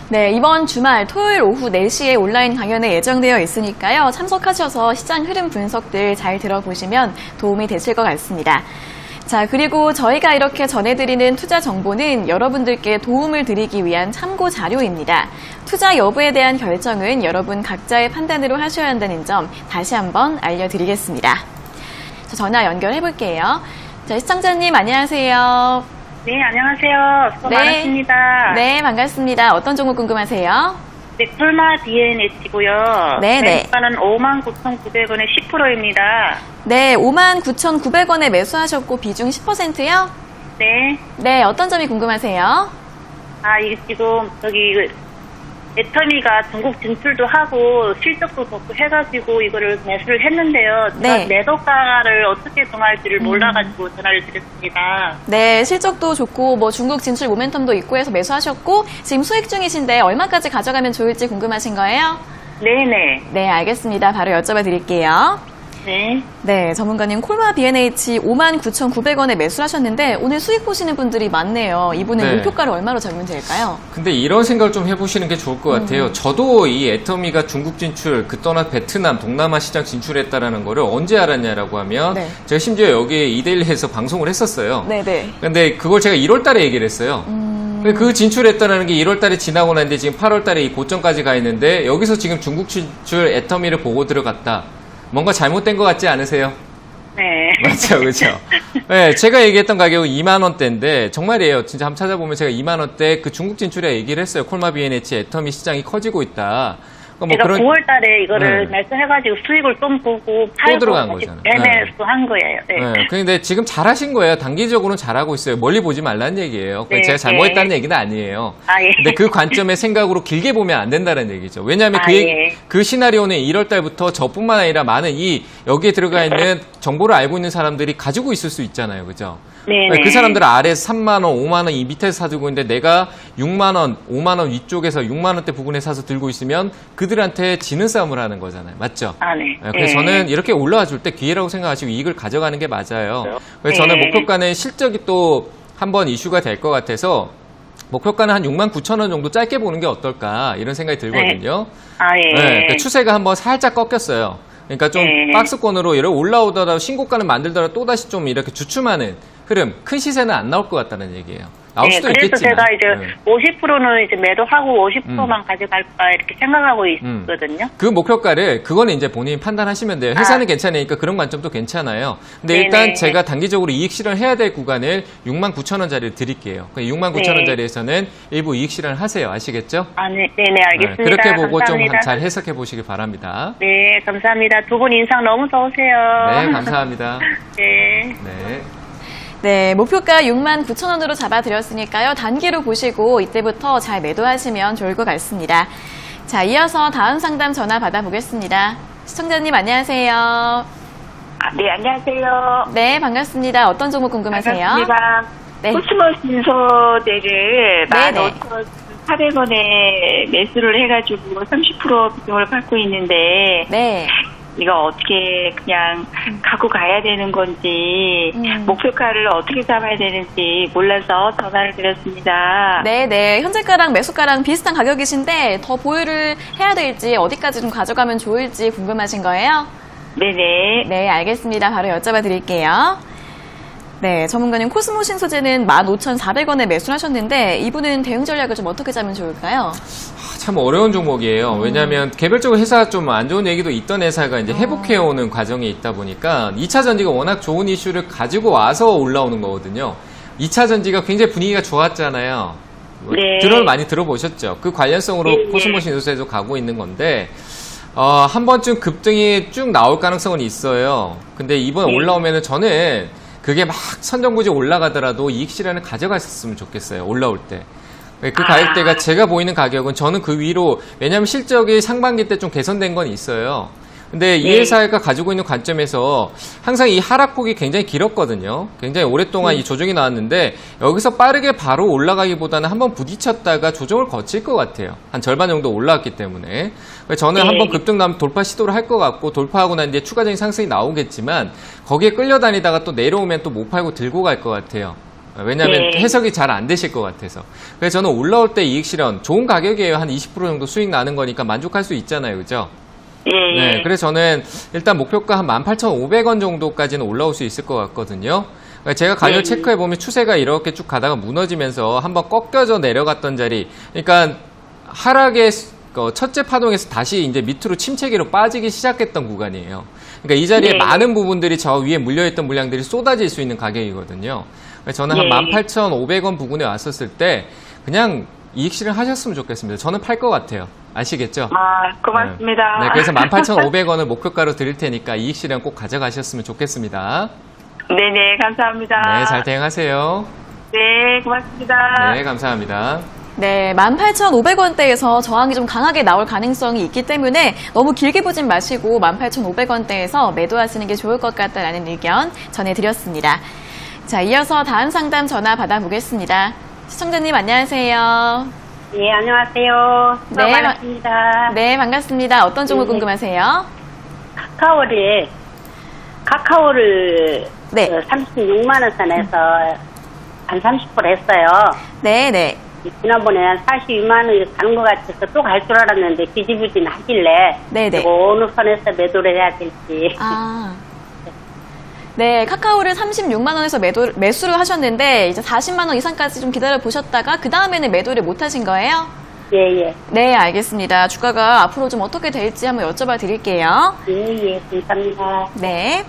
[SPEAKER 1] 네, 이번 주말 토요일 오후 4시에 온라인 강연에 예정되어 있으니까요. 참석하셔서 시장 흐름 분석들 잘 들어보시면 도움이 되실 것 같습니다. 자, 그리고 저희가 이렇게 전해드리는 투자 정보는 여러분들께 도움을 드리기 위한 참고 자료입니다. 투자 여부에 대한 결정은 여러분 각자의 판단으로 하셔야 한다는 점 다시 한번 알려드리겠습니다. 자, 전화 연결해볼게요. 자, 시청자님 안녕하세요.
[SPEAKER 6] 네, 안녕하세요. 수고 많으십니다.
[SPEAKER 1] 네, 반갑습니다. 어떤 종목 궁금하세요?
[SPEAKER 6] 네, 콜마 DNH고요.
[SPEAKER 1] 네네.
[SPEAKER 6] 매수가는 59,900원에 10%입니다.
[SPEAKER 1] 네, 59,900원에 매수하셨고 비중 10%요?
[SPEAKER 6] 네.
[SPEAKER 1] 네, 어떤 점이 궁금하세요?
[SPEAKER 6] 이게 지금 애터미가 중국 진출도 하고 실적도 좋고 해가지고 이거를 매수를 했는데요.
[SPEAKER 1] 네.
[SPEAKER 6] 매도가를 어떻게 정할지를 몰라가지고 전화를 드렸습니다.
[SPEAKER 1] 네, 실적도 좋고 뭐 중국 진출 모멘텀도 있고 해서 매수하셨고 지금 수익 중이신데 얼마까지 가져가면 좋을지 궁금하신 거예요?
[SPEAKER 6] 네네.
[SPEAKER 1] 네, 알겠습니다. 바로 여쭤봐 드릴게요.
[SPEAKER 6] 네.
[SPEAKER 1] 네, 전문가님 콜마 B&H 59,900원에 매수하셨는데 오늘 수익 보시는 분들이 많네요. 이분은
[SPEAKER 2] 네.
[SPEAKER 1] 목표가를 얼마로 잡으면 될까요?
[SPEAKER 2] 근데 이런 생각을 좀 해보시는 게 좋을 것 같아요. 저도 이 애터미가 중국 진출, 그 떠나 베트남, 동남아 시장 진출했다라는 거를 언제 알았냐라고 하면
[SPEAKER 1] 네.
[SPEAKER 2] 제가 심지어 여기에 이데일리에서 방송을 했었어요.
[SPEAKER 1] 네네.
[SPEAKER 2] 근데 그걸 제가 1월 달에 얘기를 했어요. 그 진출했다는 게 1월 달에 지나고 났는데 지금 8월 달에 이 고점까지 가 있는데 여기서 지금 중국 진출 애터미를 보고 들어갔다. 뭔가 잘못된 것 같지 않으세요?
[SPEAKER 6] 네.
[SPEAKER 2] 맞죠, 그렇죠. 네, 제가 얘기했던 가격은 2만 원대인데 정말이에요. 진짜 한번 찾아보면 제가 2만 원대 그 중국 진출에 얘기를 했어요. 콜마 B&H 애터미 시장이 커지고 있다.
[SPEAKER 6] 제가 9월 달에 이거를
[SPEAKER 2] 네.
[SPEAKER 6] 매수해가지고 수익을 좀 보고 팔고
[SPEAKER 2] 들어간
[SPEAKER 6] 다시
[SPEAKER 2] 거잖아요.
[SPEAKER 6] 매매수한 거예요. 네.
[SPEAKER 2] 네, 근데 지금 잘하신 거예요. 단기적으로는 잘하고 있어요. 멀리 보지 말라는 얘기예요.
[SPEAKER 6] 네,
[SPEAKER 2] 제가 잘못했다는
[SPEAKER 6] 네.
[SPEAKER 2] 얘기는 아니에요.
[SPEAKER 6] 예.
[SPEAKER 2] 근데 그 관점의 생각으로 길게 보면 안 된다는 얘기죠. 왜냐하면
[SPEAKER 6] 예.
[SPEAKER 2] 그 시나리오는 1월 달부터 저뿐만 아니라 많은 여기에 들어가 있는 정보를 알고 있는 사람들이 가지고 있을 수 있잖아요. 그죠?
[SPEAKER 6] 네네.
[SPEAKER 2] 그 사람들은 아래에서 3만 원, 5만 원 이 밑에서 사들고 있는데 내가 6만 원, 5만 원 위쪽에서 6만 원대 부근에 사서 들고 있으면 그들한테 지는 싸움을 하는 거잖아요. 맞죠?
[SPEAKER 6] 네.
[SPEAKER 2] 그래서 저는 이렇게 올라와 줄 때 기회라고 생각하시고 이익을 가져가는 게 맞아요. 그래서 저는 목표가는 실적이 또 한번 이슈가 될 것 같아서 목표가는 한 6만 9천 원 정도 짧게 보는 게 어떨까 이런 생각이 들거든요.
[SPEAKER 6] 예.
[SPEAKER 2] 그 추세가 한번 살짝 꺾였어요. 그러니까 좀 박스권으로 이렇게 올라오다가 신고가는 만들다가 또다시 좀 이렇게 주춤하는 흐름, 큰 시세는 안 나올 것 같다는 얘기예요. 나올 수도
[SPEAKER 6] 그래서
[SPEAKER 2] 있겠지만.
[SPEAKER 6] 제가 이제 50%는 이제 매도하고 50%만 가져갈까 이렇게 생각하고 있거든요.
[SPEAKER 2] 그 목표가를 그거는 이제 본인이 판단하시면 돼요. 회사는 괜찮으니까 그런 관점도 괜찮아요. 근데
[SPEAKER 6] 네네.
[SPEAKER 2] 일단 제가 단기적으로 이익 실현해야 될 구간을 6만 9천 원짜리를 드릴게요. 6만 9천 원짜리에서는 일부 이익 실현을 하세요. 아시겠죠?
[SPEAKER 6] 네네, 알겠습니다.
[SPEAKER 2] 그렇게 보고
[SPEAKER 6] 감사합니다.
[SPEAKER 2] 좀 잘 해석해 보시길 바랍니다.
[SPEAKER 6] 네, 감사합니다. 두 분 인상 너무 좋으세요.
[SPEAKER 2] 네, 감사합니다.
[SPEAKER 6] 네.
[SPEAKER 2] 네.
[SPEAKER 1] 네, 목표가 6만 9천 원으로 잡아드렸으니까요. 단기로 보시고 이때부터 잘 매도하시면 좋을 것 같습니다. 자, 이어서 다음 상담 전화 받아보겠습니다. 시청자님 안녕하세요.
[SPEAKER 4] 네, 안녕하세요.
[SPEAKER 1] 네, 반갑습니다. 어떤 종목 궁금하세요?
[SPEAKER 4] 반갑습니다.
[SPEAKER 1] 네.
[SPEAKER 4] 코스모 신소재를
[SPEAKER 1] 네네.
[SPEAKER 4] 15,400원에 매수를 해가지고 30% 비중을 갖고 있는데
[SPEAKER 1] 네.
[SPEAKER 4] 이거 어떻게 그냥 갖고 가야 되는 건지 목표가를 어떻게 잡아야 되는지 몰라서 전화를 드렸습니다.
[SPEAKER 1] 네. 현재가랑 매수가랑 비슷한 가격이신데 더 보유를 해야 될지 어디까지 좀 가져가면 좋을지 궁금하신 거예요?
[SPEAKER 4] 네네.
[SPEAKER 1] 네, 알겠습니다. 바로 여쭤봐 드릴게요. 네, 전문가님 코스모 신소재는 15,400원에 매수를 하셨는데 이분은 대응 전략을 좀 어떻게 짜면 좋을까요?
[SPEAKER 2] 참 어려운 종목이에요. 왜냐하면 개별적으로 회사 좀 안 좋은 얘기도 있던 회사가 이제 회복해오는 과정에 있다 보니까 2차 전지가 워낙 좋은 이슈를 가지고 와서 올라오는 거거든요. 2차 전지가 굉장히 분위기가 좋았잖아요.
[SPEAKER 4] 네.
[SPEAKER 2] 많이 들어보셨죠? 그 관련성으로
[SPEAKER 4] 네.
[SPEAKER 2] 코스모 신소재도 가고 있는 건데 한 번쯤 급등이 쭉 나올 가능성은 있어요. 근데 이번 올라오면은 저는 그게 막 선정부지 올라가더라도 이익 실현을 가져갔으면 좋겠어요. 올라올 때. 그 가격대가 제가 보이는 가격은 저는 그 위로, 왜냐하면 실적이 상반기 때 좀 개선된 건 있어요. 근데 이
[SPEAKER 6] 네.
[SPEAKER 2] 회사가 가지고 있는 관점에서 항상 이 하락폭이 굉장히 길었거든요. 굉장히 오랫동안 이 조정이 나왔는데 여기서 빠르게 바로 올라가기보다는 한번 부딪혔다가 조정을 거칠 것 같아요. 한 절반 정도 올라왔기 때문에. 그래서 저는
[SPEAKER 6] 네.
[SPEAKER 2] 한번 급등 나면 돌파 시도를 할 것 같고 돌파하고 난 뒤에 추가적인 상승이 나오겠지만 거기에 끌려다니다가 또 내려오면 또 못 팔고 들고 갈 것 같아요. 왜냐하면
[SPEAKER 6] 네.
[SPEAKER 2] 해석이 잘 안 되실 것 같아서. 그래서 저는 올라올 때 이익 실현 좋은 가격이에요. 한 20% 정도 수익 나는 거니까 만족할 수 있잖아요. 그죠?
[SPEAKER 6] 예, 예.
[SPEAKER 2] 네, 그래서 저는 일단 목표가 한 18,500원 정도까지는 올라올 수 있을 것 같거든요. 그러니까 제가 가격 체크해보면 추세가 이렇게 쭉 가다가 무너지면서 한번 꺾여져 내려갔던 자리, 그러니까 하락의 첫째 파동에서 다시 이제 밑으로 침체기로 빠지기 시작했던 구간이에요. 그러니까 이 자리에
[SPEAKER 6] 네.
[SPEAKER 2] 많은 부분들이 저 위에 물려있던 물량들이 쏟아질 수 있는 가격이거든요. 그래서 저는 한
[SPEAKER 6] 네.
[SPEAKER 2] 18,500원 부근에 왔었을 때 그냥 이익 실현 하셨으면 좋겠습니다. 저는 팔 것 같아요. 아시겠죠?
[SPEAKER 4] 아, 고맙습니다.
[SPEAKER 2] 네, 그래서 18,500원을 목표가로 드릴 테니까 이익 실현 꼭 가져가셨으면 좋겠습니다.
[SPEAKER 4] 네네, 감사합니다.
[SPEAKER 2] 네, 잘 대응하세요.
[SPEAKER 4] 네, 고맙습니다.
[SPEAKER 2] 네, 감사합니다.
[SPEAKER 1] 네, 18,500원대에서 저항이 좀 강하게 나올 가능성이 있기 때문에 너무 길게 보진 마시고 18,500원대에서 매도하시는 게 좋을 것 같다라는 의견 전해드렸습니다. 자, 이어서 다음 상담 전화 받아보겠습니다. 시청자님 안녕하세요.
[SPEAKER 5] 예, 안녕하세요.
[SPEAKER 1] 네,
[SPEAKER 5] 반갑습니다.
[SPEAKER 1] 네, 반갑습니다. 어떤 종목
[SPEAKER 5] 네.
[SPEAKER 1] 궁금하세요?
[SPEAKER 5] 카카오를
[SPEAKER 1] 네.
[SPEAKER 5] 36만 원 선에서 한 30% 했어요.
[SPEAKER 1] 네, 네.
[SPEAKER 5] 지난번에 한 42만 원이 가는 것 같아서 또 갈 줄 알았는데 뒤집어진 하길래
[SPEAKER 1] 네네.
[SPEAKER 5] 이거 어느 선에서 매도를 해야 될지.
[SPEAKER 1] 아. 네, 카카오를 36만 원에서 매수를 하셨는데 이제 40만 원 이상까지 좀 기다려 보셨다가 그 다음에는 매도를 못 하신 거예요?
[SPEAKER 5] 예, 예.
[SPEAKER 1] 네, 알겠습니다. 주가가 앞으로 좀 어떻게 될지 한번 여쭤봐 드릴게요.
[SPEAKER 5] 예, 예, 감사합니다.
[SPEAKER 1] 네.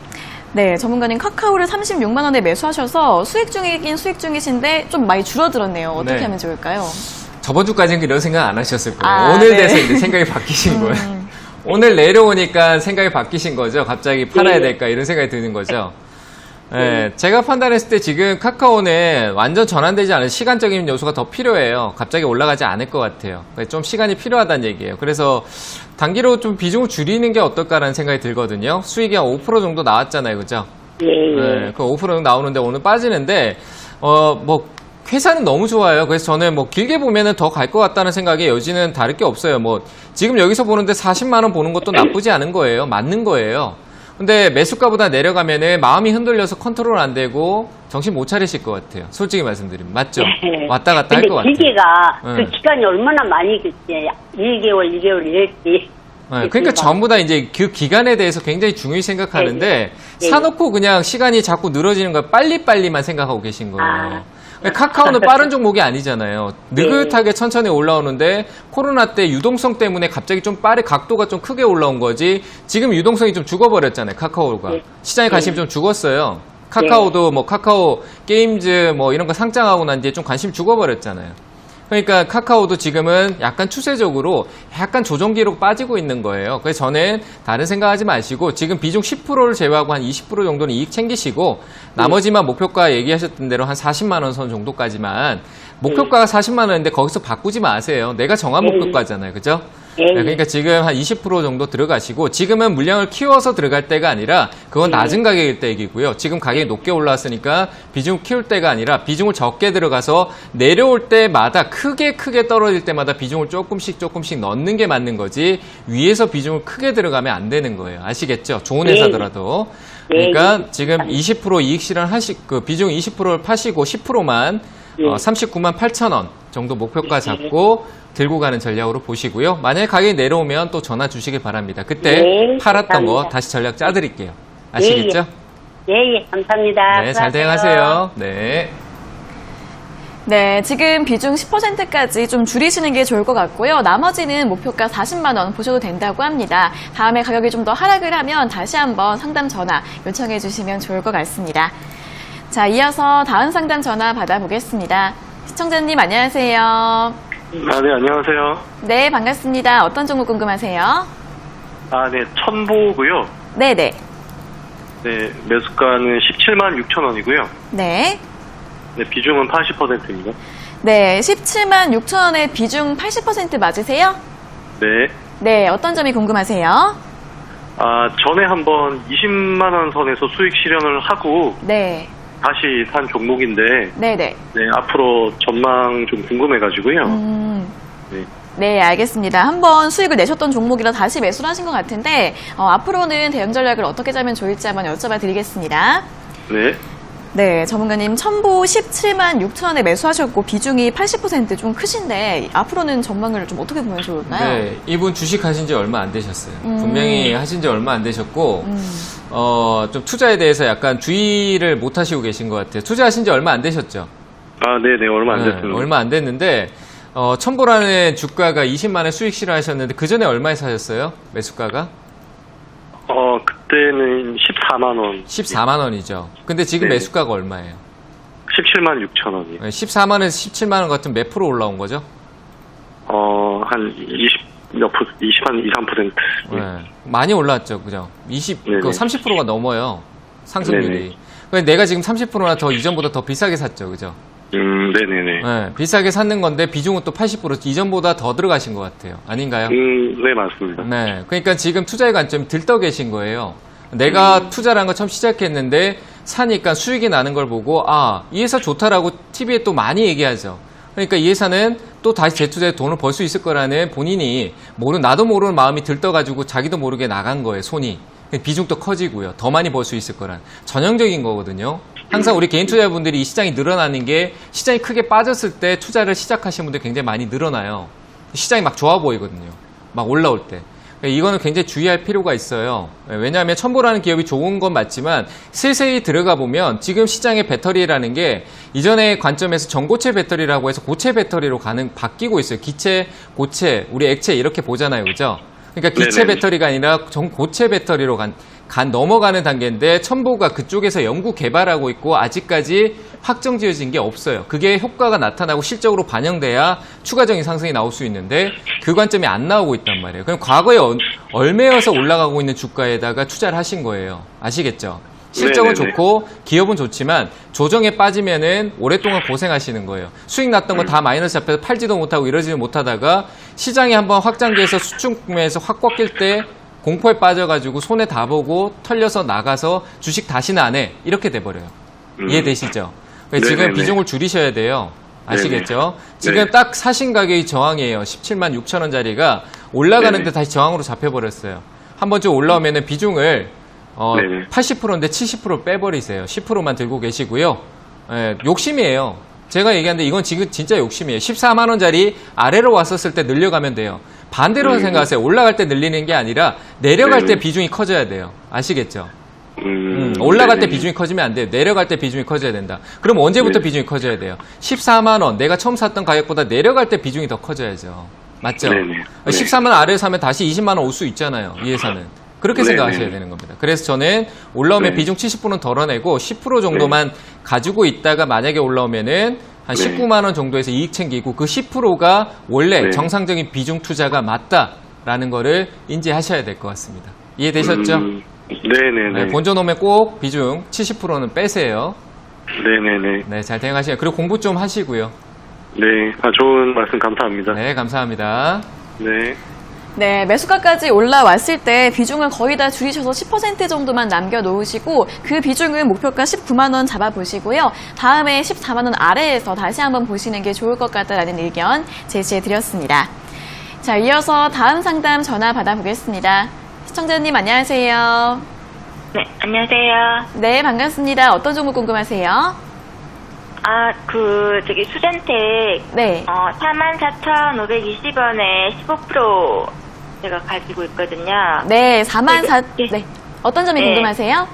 [SPEAKER 1] 네, 전문가님 카카오를 36만 원에 매수하셔서 수익 중이신데 좀 많이 줄어들었네요. 어떻게
[SPEAKER 2] 네.
[SPEAKER 1] 하면 좋을까요?
[SPEAKER 2] 저번 주까지는 이런 생각 안 하셨을 거예요.
[SPEAKER 1] 아,
[SPEAKER 2] 오늘
[SPEAKER 1] 네.
[SPEAKER 2] 돼서 이제 생각이 바뀌신 거예요. 오늘 내려오니까 생각이 바뀌신 거죠. 갑자기 팔아야 될까 이런 생각이 드는 거죠. 네, 제가 판단했을 때 지금 카카오는 완전 전환되지 않은 시간적인 요소가 더 필요해요. 갑자기 올라가지 않을 것 같아요. 좀 시간이 필요하다는 얘기예요. 그래서 단기로 좀 비중을 줄이는 게 어떨까라는 생각이 들거든요. 수익이 한 5% 정도 나왔잖아요. 그죠?
[SPEAKER 5] 예, 예.
[SPEAKER 2] 네, 그 5% 정도 나오는데 오늘 빠지는데, 회사는 너무 좋아요. 그래서 저는 길게 보면은 더 갈 것 같다는 생각에 여지는 다를 게 없어요. 지금 여기서 보는데 40만원 보는 것도 나쁘지 않은 거예요. 맞는 거예요. 근데 매수가보다 내려가면은 마음이 흔들려서 컨트롤 안 되고 정신 못 차리실 것 같아요. 솔직히 말씀드리면. 맞죠? 왔다 갔다 할 것 같아요.
[SPEAKER 5] 기계가
[SPEAKER 2] 네.
[SPEAKER 5] 그 기간이 얼마나 많이 겠지 1개월, 2개월 이랬지.
[SPEAKER 2] 네, 그러니까 전부 다 이제 그 기간에 대해서 굉장히 중요히 생각하는데
[SPEAKER 5] 네.
[SPEAKER 2] 사놓고 그냥 시간이 자꾸 늘어지는 걸 빨리빨리만 생각하고 계신 거예요.
[SPEAKER 5] 아.
[SPEAKER 2] 카카오는 빠른 종목이 아니잖아요. 느긋하게 천천히 올라오는데 코로나 때 유동성 때문에 갑자기 좀 빠르게 각도가 좀 크게 올라온 거지 지금 유동성이 좀 죽어버렸잖아요. 카카오가.
[SPEAKER 5] 네.
[SPEAKER 2] 시장에 관심이 좀 죽었어요. 카카오도 카카오 게임즈 이런 거 상장하고 난 뒤에 좀 관심이 죽어버렸잖아요. 그러니까 카카오도 지금은 약간 추세적으로 약간 조정기로 빠지고 있는 거예요. 그래서 저는 다른 생각하지 마시고 지금 비중 10%를 제외하고 한 20% 정도는 이익 챙기시고 나머지만 목표가 얘기하셨던 대로 한 40만 원 선 정도까지만 목표가가 40만 원인데 거기서 바꾸지 마세요. 내가 정한 목표가잖아요. 그죠? 네, 그러니까 지금 한 20% 정도 들어가시고 지금은 물량을 키워서 들어갈 때가 아니라 그건 낮은 가격일 때 얘기고요. 지금 가격이 높게 올라왔으니까 비중을 키울 때가 아니라 비중을 적게 들어가서 내려올 때마다 크게 떨어질 때마다 비중을 조금씩 넣는 게 맞는 거지 위에서 비중을 크게 들어가면 안 되는 거예요. 아시겠죠? 좋은 회사더라도. 그러니까 지금 20% 이익 실현 비중 20%를 파시고 10%만 39만 8천 원 정도 목표가 잡고 들고 가는 전략으로 보시고요. 만약에 가격이 내려오면 또 전화 주시길 바랍니다. 그때 팔았던 거 다시 전략 짜드릴게요. 아시겠죠?
[SPEAKER 5] 예, 감사합니다.
[SPEAKER 2] 네, 잘 대응하세요. 네.
[SPEAKER 1] 네, 지금 비중 10%까지 좀 줄이시는 게 좋을 것 같고요. 나머지는 목표가 40만 원 보셔도 된다고 합니다. 다음에 가격이 좀 더 하락을 하면 다시 한번 상담 전화 요청해 주시면 좋을 것 같습니다. 자, 이어서 다음 상담 전화 받아보겠습니다. 시청자님 안녕하세요.
[SPEAKER 7] 네, 안녕하세요.
[SPEAKER 1] 네, 반갑습니다. 어떤 종목 궁금하세요?
[SPEAKER 7] 네, 천보고요.
[SPEAKER 1] 네네.
[SPEAKER 7] 네, 매수가는 17만 6천 원이고요.
[SPEAKER 1] 네.
[SPEAKER 7] 네, 비중은 80%입니다.
[SPEAKER 1] 네, 17만 6천 원의 비중 80% 맞으세요?
[SPEAKER 7] 네.
[SPEAKER 1] 네, 어떤 점이 궁금하세요?
[SPEAKER 7] 전에 한번 20만 원 선에서 수익 실현을 하고
[SPEAKER 1] 네.
[SPEAKER 7] 다시 산 종목인데
[SPEAKER 1] 네네.
[SPEAKER 7] 네, 앞으로 전망 좀 궁금해가지고요. 네.
[SPEAKER 1] 네, 알겠습니다. 한번 수익을 내셨던 종목이라 다시 매수를 하신 것 같은데 앞으로는 대응 전략을 어떻게 짜면 좋을지 한번 여쭤봐 드리겠습니다.
[SPEAKER 7] 네.
[SPEAKER 1] 네, 전문가님 첨보 17만 6천 원에 매수하셨고 비중이 80% 좀 크신데 앞으로는 전망을 좀 어떻게 보면 좋을까요?
[SPEAKER 2] 네, 이분 주식 하신 지 얼마 안 되셨어요. 분명히 하신 지 얼마 안 되셨고, 좀 투자에 대해서 약간 주의를 못 하시고 계신 것 같아요. 투자하신 지 얼마 안 되셨죠?
[SPEAKER 7] 네네, 얼마 안 됐습니다.
[SPEAKER 2] 얼마 안 됐는데, 첨보라는 주가가 20만 원 수익 실현하셨는데, 그 전에 얼마에 사셨어요? 매수가가?
[SPEAKER 7] 그때는 14만 원.
[SPEAKER 2] 14만 원이죠. 근데 지금
[SPEAKER 7] 네.
[SPEAKER 2] 매수가가 얼마예요?
[SPEAKER 7] 17만 6천 원이요.
[SPEAKER 2] 14만 원에서 17만 원 같은 몇 프로 올라온 거죠?
[SPEAKER 7] 한 20 한 2, 3%.
[SPEAKER 2] 네. 많이 올랐죠, 그죠? 20,
[SPEAKER 7] 네네.
[SPEAKER 2] 30%가 넘어요. 상승률이.
[SPEAKER 7] 네네.
[SPEAKER 2] 그러니까 내가 지금 30%나 더 이전보다 더 비싸게 샀죠, 그죠?
[SPEAKER 7] 네네네.
[SPEAKER 2] 네, 비싸게 샀는 건데 비중은 또 80% 이전보다 더 들어가신 것 같아요. 아닌가요?
[SPEAKER 7] 네, 맞습니다.
[SPEAKER 2] 네. 그러니까 지금 투자의 관점이 들떠 계신 거예요. 내가 투자라는 거 처음 시작했는데 사니까 수익이 나는 걸 보고 이 회사 좋다라고 TV에 또 많이 얘기하죠. 그러니까 이 회사는 또 다시 재투자에 돈을 벌 수 있을 거라는 본인이 나도 모르는 마음이 들떠가지고 자기도 모르게 나간 거예요, 손이. 비중도 커지고요. 더 많이 벌 수 있을 거란 전형적인 거거든요. 항상 우리 개인 투자자분들이 이 시장이 늘어나는 게 시장이 크게 빠졌을 때 투자를 시작하시는 분들이 굉장히 많이 늘어나요. 시장이 막 좋아 보이거든요. 막 올라올 때. 이거는 굉장히 주의할 필요가 있어요. 왜냐하면 첨보라는 기업이 좋은 건 맞지만 세세히 들어가 보면 지금 시장의 배터리라는 게 이전의 관점에서 전고체 배터리라고 해서 고체 배터리로 바뀌고 있어요. 기체, 고체, 우리 액체 이렇게 보잖아요. 그죠? 그러니까 기체
[SPEAKER 7] 네네.
[SPEAKER 2] 배터리가 아니라 전고체 배터리로 넘어가는 단계인데 첨보가 그쪽에서 연구 개발하고 있고 아직까지 확정지어진 게 없어요. 그게 효과가 나타나고 실적으로 반영돼야 추가적인 상승이 나올 수 있는데 그 관점이 안 나오고 있단 말이에요. 그럼 과거에 얼매여서 올라가고 있는 주가에다가 투자를 하신 거예요. 아시겠죠? 실적은
[SPEAKER 7] 네네네.
[SPEAKER 2] 좋고 기업은 좋지만 조정에 빠지면은 오랫동안 고생하시는 거예요. 수익 났던 거 다 마이너스 잡혀서 팔지도 못하고 이러지도 못하다가 시장이 한번 확장기에서 수축 구매에서 확 꺾일 때 공포에 빠져가지고 손에 다 보고 털려서 나가서 주식 다시는 안 해. 이렇게 돼버려요. 이해되시죠? 지금
[SPEAKER 7] 네네네.
[SPEAKER 2] 비중을 줄이셔야 돼요. 아시겠죠?
[SPEAKER 7] 네네.
[SPEAKER 2] 지금
[SPEAKER 7] 네.
[SPEAKER 2] 딱 사신 가격이 저항이에요. 17만 6천 원짜리가 올라가는데
[SPEAKER 7] 네네.
[SPEAKER 2] 다시 저항으로 잡혀버렸어요. 한 번 좀 올라오면은 비중을
[SPEAKER 7] 네네.
[SPEAKER 2] 80%인데 70% 빼버리세요. 10%만 들고 계시고요. 욕심이에요. 제가 얘기하는데 이건 지금 진짜 욕심이에요. 14만 원짜리 아래로 왔었을 때 늘려가면 돼요. 반대로 생각하세요. 올라갈 때 늘리는 게 아니라 내려갈 때
[SPEAKER 7] 네네.
[SPEAKER 2] 비중이 커져야 돼요. 아시겠죠?
[SPEAKER 7] 네네.
[SPEAKER 2] 올라갈 때 비중이 커지면 안 돼요. 내려갈 때 비중이 커져야 된다. 그럼 언제부터
[SPEAKER 7] 네.
[SPEAKER 2] 비중이 커져야 돼요? 14만 원, 내가 처음 샀던 가격보다 내려갈 때 비중이 더 커져야죠. 맞죠?
[SPEAKER 7] 네네.
[SPEAKER 2] 14만 원 아래에 사면 다시 20만 원 올 수 있잖아요. 이 회사는. 그렇게
[SPEAKER 7] 네네.
[SPEAKER 2] 생각하셔야 되는 겁니다. 그래서 저는 올라오면
[SPEAKER 7] 네.
[SPEAKER 2] 비중 70%는 덜어내고 10% 정도만 가지고 있다가 만약에 올라오면은 한
[SPEAKER 7] 네.
[SPEAKER 2] 19만 원 정도에서 이익 챙기고 그 10%가 원래
[SPEAKER 7] 네.
[SPEAKER 2] 정상적인 비중 투자가 맞다라는 거를 인지하셔야 될 것 같습니다. 이해되셨죠?
[SPEAKER 7] 네네네.
[SPEAKER 2] 네, 본전 오면 꼭 비중 70%는 빼세요.
[SPEAKER 7] 네네네.
[SPEAKER 2] 네, 잘 대응하시고요. 그리고 공부 좀 하시고요.
[SPEAKER 7] 네, 좋은 말씀 감사합니다.
[SPEAKER 2] 네, 감사합니다.
[SPEAKER 7] 네.
[SPEAKER 1] 네, 매수가까지 올라왔을 때 비중을 거의 다 줄이셔서 10% 정도만 남겨놓으시고 그 비중은 목표가 19만 원 잡아보시고요. 다음에 14만 원 아래에서 다시 한번 보시는 게 좋을 것 같다라는 의견 제시해드렸습니다. 자, 이어서 다음 상담 전화 받아보겠습니다. 시청자님 안녕하세요.
[SPEAKER 4] 네, 안녕하세요.
[SPEAKER 1] 네, 반갑습니다. 어떤 종목 궁금하세요?
[SPEAKER 4] 수젠텍,
[SPEAKER 1] 네.
[SPEAKER 4] 44,520원에 15% 제가 가지고 있거든요.
[SPEAKER 1] 네, 44,000.
[SPEAKER 4] 네.
[SPEAKER 1] 네. 어떤 점이
[SPEAKER 4] 네.
[SPEAKER 1] 궁금하세요?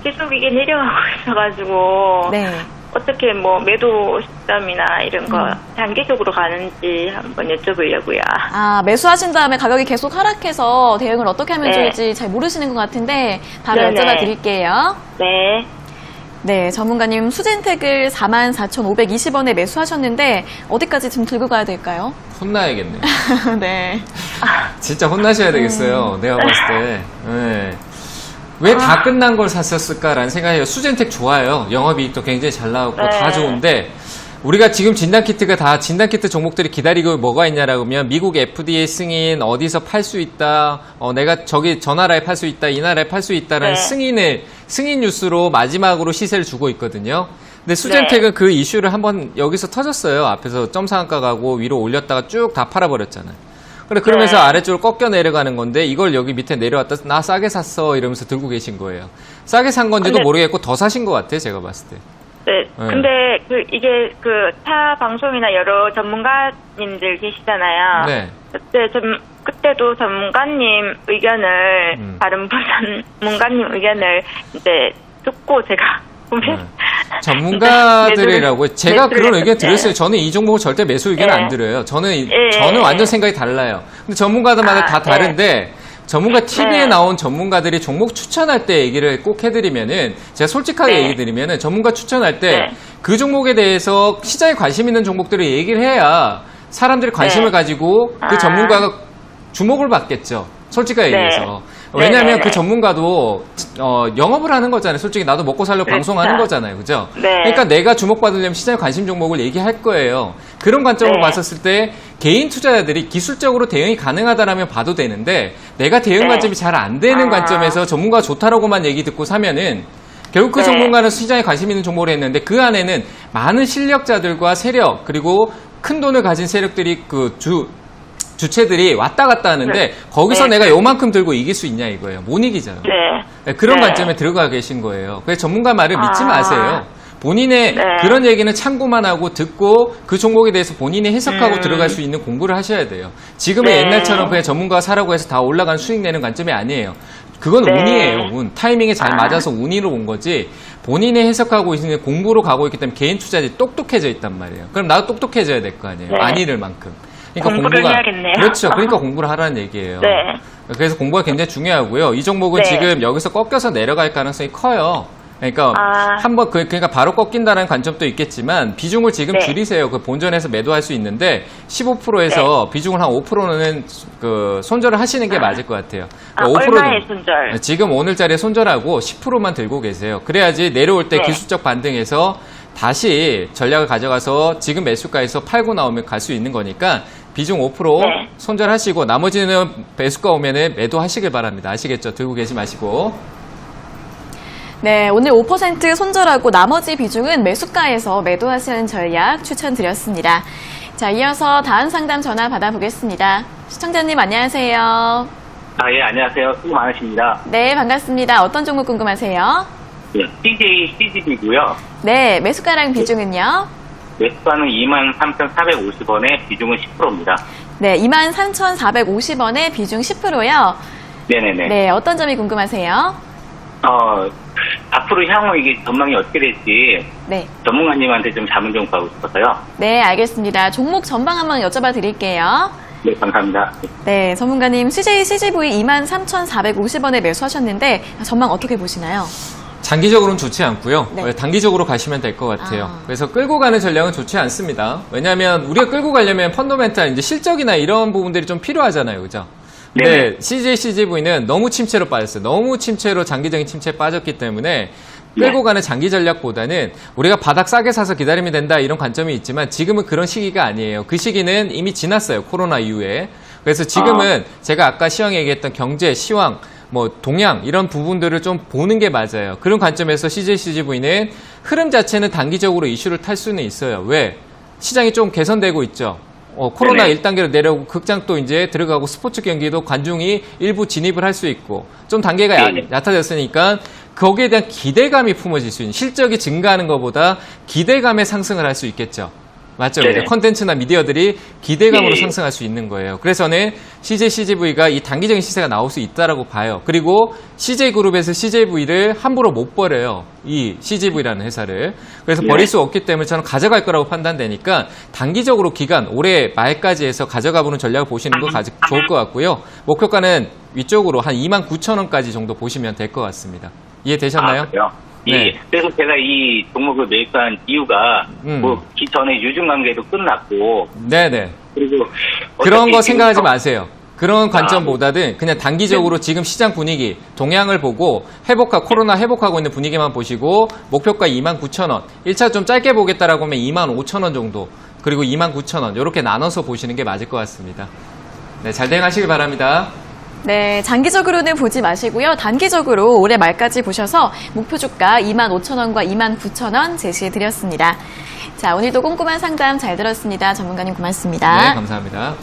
[SPEAKER 4] 계속 이게 내려가고 있어가지고.
[SPEAKER 1] 네.
[SPEAKER 4] 어떻게 매도 시점이나 이런 거 단계적으로 가는지 한번 여쭤보려고요.
[SPEAKER 1] 매수하신 다음에 가격이 계속 하락해서 대응을 어떻게 하면
[SPEAKER 4] 네.
[SPEAKER 1] 좋을지 잘 모르시는 것 같은데 바로
[SPEAKER 4] 네네.
[SPEAKER 1] 여쭤봐 드릴게요.
[SPEAKER 4] 네.
[SPEAKER 1] 네, 전문가님 수젠텍을 44,520원에 매수하셨는데 어디까지 좀 들고 가야 될까요?
[SPEAKER 2] 혼나야겠네요.
[SPEAKER 1] 네.
[SPEAKER 2] 진짜 혼나셔야 되겠어요. 내가 봤을 때. 네. 왜 다 끝난 걸 샀었을까라는 생각이에요. 수젠텍 좋아요. 영업이익도 굉장히 잘 나오고
[SPEAKER 4] 네.
[SPEAKER 2] 다 좋은데 우리가 지금 진단키트가 다 진단키트 종목들이 기다리고 뭐가 있냐라고 하면 미국 FDA 승인 어디서 팔 수 있다, 내가 저기 저 나라에 팔 수 있다, 이 나라에 팔 수 있다라는
[SPEAKER 4] 네.
[SPEAKER 2] 승인 뉴스로 마지막으로 시세를 주고 있거든요. 근데 수젠텍은 그 이슈를 한번 여기서 터졌어요. 앞에서 점상한가 가고 위로 올렸다가 쭉 다 팔아버렸잖아요. 그러면서
[SPEAKER 4] 네.
[SPEAKER 2] 아래쪽으로 꺾여 내려가는 건데 이걸 여기 밑에 내려왔다 나 싸게 샀어 이러면서 들고 계신 거예요. 싸게 산 건지도
[SPEAKER 4] 근데-
[SPEAKER 2] 모르겠고 더 사신 것 같아요. 제가 봤을 때.
[SPEAKER 4] 네. 근데 이게 타 방송이나 여러 전문가님들 계시잖아요.
[SPEAKER 2] 네.
[SPEAKER 4] 그때도 전문가님 의견을 다른 전문가님 의견을 이제 듣고 제가 보면
[SPEAKER 2] 전문가들이라고 제가
[SPEAKER 4] 매수를
[SPEAKER 2] 그런 의견
[SPEAKER 4] 했었어요.
[SPEAKER 2] 들었어요. 저는 이 종목은 절대 매수 의견
[SPEAKER 4] 네.
[SPEAKER 2] 안 들어요. 저는
[SPEAKER 4] 네.
[SPEAKER 2] 완전 생각이 달라요. 근데 전문가들마다 다
[SPEAKER 4] 네.
[SPEAKER 2] 다른데 전문가 TV에
[SPEAKER 4] 네.
[SPEAKER 2] 나온 전문가들이 종목 추천할 때 얘기를 꼭 해드리면은 제가 솔직하게
[SPEAKER 4] 네.
[SPEAKER 2] 얘기 드리면은 전문가 추천할 때
[SPEAKER 4] 네.
[SPEAKER 2] 그 종목에 대해서 시장에 관심 있는 종목들을 얘기를 해야 사람들이 관심을
[SPEAKER 4] 네.
[SPEAKER 2] 가지고 그
[SPEAKER 4] 아.
[SPEAKER 2] 전문가가 주목을 받겠죠. 솔직하게
[SPEAKER 4] 네.
[SPEAKER 2] 얘기해서.
[SPEAKER 4] 네,
[SPEAKER 2] 왜냐하면
[SPEAKER 4] 네,
[SPEAKER 2] 그
[SPEAKER 4] 네.
[SPEAKER 2] 전문가도 영업을 하는 거잖아요. 솔직히 나도 먹고 살려고
[SPEAKER 4] 그렇죠.
[SPEAKER 2] 방송하는 거잖아요. 그죠?
[SPEAKER 4] 네.
[SPEAKER 2] 그러니까 내가 주목받으려면 시장의 관심 종목을 얘기할 거예요. 그런 관점으로
[SPEAKER 4] 네.
[SPEAKER 2] 봤었을 때 개인 투자자들이 기술적으로 대응이 가능하다라면 봐도 되는데 내가 대응
[SPEAKER 4] 네.
[SPEAKER 2] 관점이 잘 안 되는
[SPEAKER 4] 아.
[SPEAKER 2] 관점에서 전문가가 좋다라고만 얘기 듣고 사면은 결국 그
[SPEAKER 4] 네.
[SPEAKER 2] 전문가는 시장에 관심 있는 종목을 했는데 그 안에는 많은 실력자들과 세력 그리고 큰 돈을 가진 세력들이 주체들이 왔다 갔다 하는데
[SPEAKER 4] 네.
[SPEAKER 2] 거기서
[SPEAKER 4] 네.
[SPEAKER 2] 내가 요만큼 들고 이길 수 있냐 이거예요. 못 이기잖아요.
[SPEAKER 4] 네.
[SPEAKER 2] 네, 그런
[SPEAKER 4] 네.
[SPEAKER 2] 관점에 들어가 계신 거예요. 그래서 전문가 말을 믿지
[SPEAKER 4] 아.
[SPEAKER 2] 마세요. 본인의
[SPEAKER 4] 네.
[SPEAKER 2] 그런 얘기는 참고만 하고 듣고 그 종목에 대해서 본인이 해석하고 들어갈 수 있는 공부를 하셔야 돼요. 지금은
[SPEAKER 4] 네.
[SPEAKER 2] 옛날처럼 그냥 전문가가 사라고 해서 다 올라간 수익 내는 관점이 아니에요. 그건
[SPEAKER 4] 네.
[SPEAKER 2] 운이에요. 운. 타이밍에 잘 맞아서 운이로 온 거지 본인이 해석하고 있는 공부로 가고 있기 때문에 개인 투자들이 똑똑해져 있단 말이에요. 그럼 나도 똑똑해져야 될 거 아니에요.
[SPEAKER 4] 네.
[SPEAKER 2] 안 잃을 만큼.
[SPEAKER 4] 공부를 해야겠네요.
[SPEAKER 2] 그렇죠. 그러니까 공부를 하라는 얘기예요.
[SPEAKER 4] 네.
[SPEAKER 2] 그래서 공부가 굉장히 중요하고요. 이 종목은
[SPEAKER 4] 네.
[SPEAKER 2] 지금 여기서 꺾여서 내려갈 가능성이 커요. 그러니까
[SPEAKER 4] 아.
[SPEAKER 2] 한번 그러니까 바로 꺾인다는 관점도 있겠지만 비중을 지금
[SPEAKER 4] 네.
[SPEAKER 2] 줄이세요. 그 본전에서 매도할 수 있는데 15%에서 비중을 한 5%는 그 손절을 하시는 게 맞을 것 같아요. 그러니까 5%
[SPEAKER 4] 얼마의
[SPEAKER 2] 정도.
[SPEAKER 4] 손절?
[SPEAKER 2] 지금 오늘자리에 손절하고 10%만 들고 계세요. 그래야지 내려올 때
[SPEAKER 4] 네.
[SPEAKER 2] 기술적 반등에서 다시 전략을 가져가서 지금 매수가에서 팔고 나오면 갈 수 있는 거니까 비중 5%
[SPEAKER 4] 네.
[SPEAKER 2] 손절하시고 나머지는 매수가 오면은 매도하시길 바랍니다. 아시겠죠? 들고 계시 마시고.
[SPEAKER 1] 네, 오늘 5% 손절하고 나머지 비중은 매수가에서 매도하시는 전략 추천드렸습니다. 자, 이어서 다음 상담 전화 받아보겠습니다. 시청자님 안녕하세요.
[SPEAKER 8] 예, 안녕하세요. 수고 많으십니다.
[SPEAKER 1] 네, 반갑습니다. 어떤 종목 궁금하세요?
[SPEAKER 8] 예, CJCGB고요.
[SPEAKER 1] 네, 매수가랑 비중은요?
[SPEAKER 8] 매수가는 23,450원에 비중은 10%입니다.
[SPEAKER 1] 네, 23,450원에 비중 10%요.
[SPEAKER 8] 네네네.
[SPEAKER 1] 네, 어떤 점이 궁금하세요?
[SPEAKER 8] 앞으로 향후 이게 전망이 어떻게 될지
[SPEAKER 1] 네.
[SPEAKER 8] 전문가님한테 좀 자문 좀 구하고 싶어서요.
[SPEAKER 1] 네, 알겠습니다. 종목 전방 한번 여쭤봐 드릴게요.
[SPEAKER 8] 네, 감사합니다.
[SPEAKER 1] 네, 전문가님, CJCGV 23,450원에 매수하셨는데 전망 어떻게 보시나요?
[SPEAKER 2] 장기적으로는 좋지 않고요.
[SPEAKER 1] 네.
[SPEAKER 2] 단기적으로 가시면 될 것 같아요.
[SPEAKER 1] 아.
[SPEAKER 2] 그래서 끌고 가는 전략은 좋지 않습니다. 왜냐하면 우리가 끌고 가려면 펀더멘탈, 이제 실적이나 이런 부분들이 좀 필요하잖아요. 그죠? 근데 CJCGV는 너무 침체로 빠졌어요. 너무 침체로 장기적인 침체에 빠졌기 때문에 끌고 가는 장기 전략보다는 우리가 바닥 싸게 사서 기다리면 된다 이런 관점이 있지만 지금은 그런 시기가 아니에요. 그 시기는 이미 지났어요. 코로나 이후에. 그래서 지금은 제가 아까 시황에 얘기했던 경제, 시황, 뭐 동향 이런 부분들을 좀 보는 게 맞아요. 그런 관점에서 CJCGV는 흐름 자체는 단기적으로 이슈를 탈 수는 있어요. 왜? 시장이 좀 개선되고 있죠. 코로나
[SPEAKER 8] 네네.
[SPEAKER 2] 1단계로 내려오고 극장도 이제 들어가고 스포츠 경기도 관중이 일부 진입을 할 수 있고 좀 단계가
[SPEAKER 8] 네네.
[SPEAKER 2] 얕아졌으니까 거기에 대한 기대감이 품어질 수 있는 실적이 증가하는 것보다 기대감에 상승을 할 수 있겠죠. 맞죠?
[SPEAKER 8] 네네.
[SPEAKER 2] 컨텐츠나 미디어들이 기대감으로
[SPEAKER 8] 예.
[SPEAKER 2] 상승할 수 있는 거예요. 그래서 저는 CJCGV가 이 단기적인 시세가 나올 수 있다라고 봐요. 그리고 CJ그룹에서 CJV를 함부로 못 버려요. 이 CJV라는 회사를. 그래서
[SPEAKER 8] 네.
[SPEAKER 2] 버릴 수 없기 때문에 저는 가져갈 거라고 판단되니까 단기적으로 기간 올해 말까지 해서 가져가 보는 전략을 보시는 거 좋을 것 같고요. 목표가는 위쪽으로 한 29,000원까지 정도 보시면 될 것 같습니다. 이해되셨나요?
[SPEAKER 8] 그래요? 예.
[SPEAKER 2] 네.
[SPEAKER 8] 그래서 제가 이 종목을 매입한 이유가 뭐 기존의 유증관계도 끝났고
[SPEAKER 2] 네네.
[SPEAKER 8] 그리고
[SPEAKER 2] 그런
[SPEAKER 8] 어차피
[SPEAKER 2] 거
[SPEAKER 8] 지금
[SPEAKER 2] 생각하지 마세요. 그런 관점보다는 그냥 단기적으로 지금 시장 분위기, 동향을 보고 코로나 회복하고 있는 분위기만 보시고 목표가 29,000원, 1차 좀 짧게 보겠다라고 하면 25,000원 정도, 그리고 29,000원 이렇게 나눠서 보시는 게 맞을 것 같습니다. 네, 잘 대응하시길 바랍니다.
[SPEAKER 1] 네, 장기적으로는 보지 마시고요. 단기적으로 올해 말까지 보셔서 목표 주가 25,000원과 29,000원 제시해드렸습니다. 자, 오늘도 꼼꼼한 상담 잘 들었습니다. 전문가님 고맙습니다.
[SPEAKER 2] 네, 감사합니다.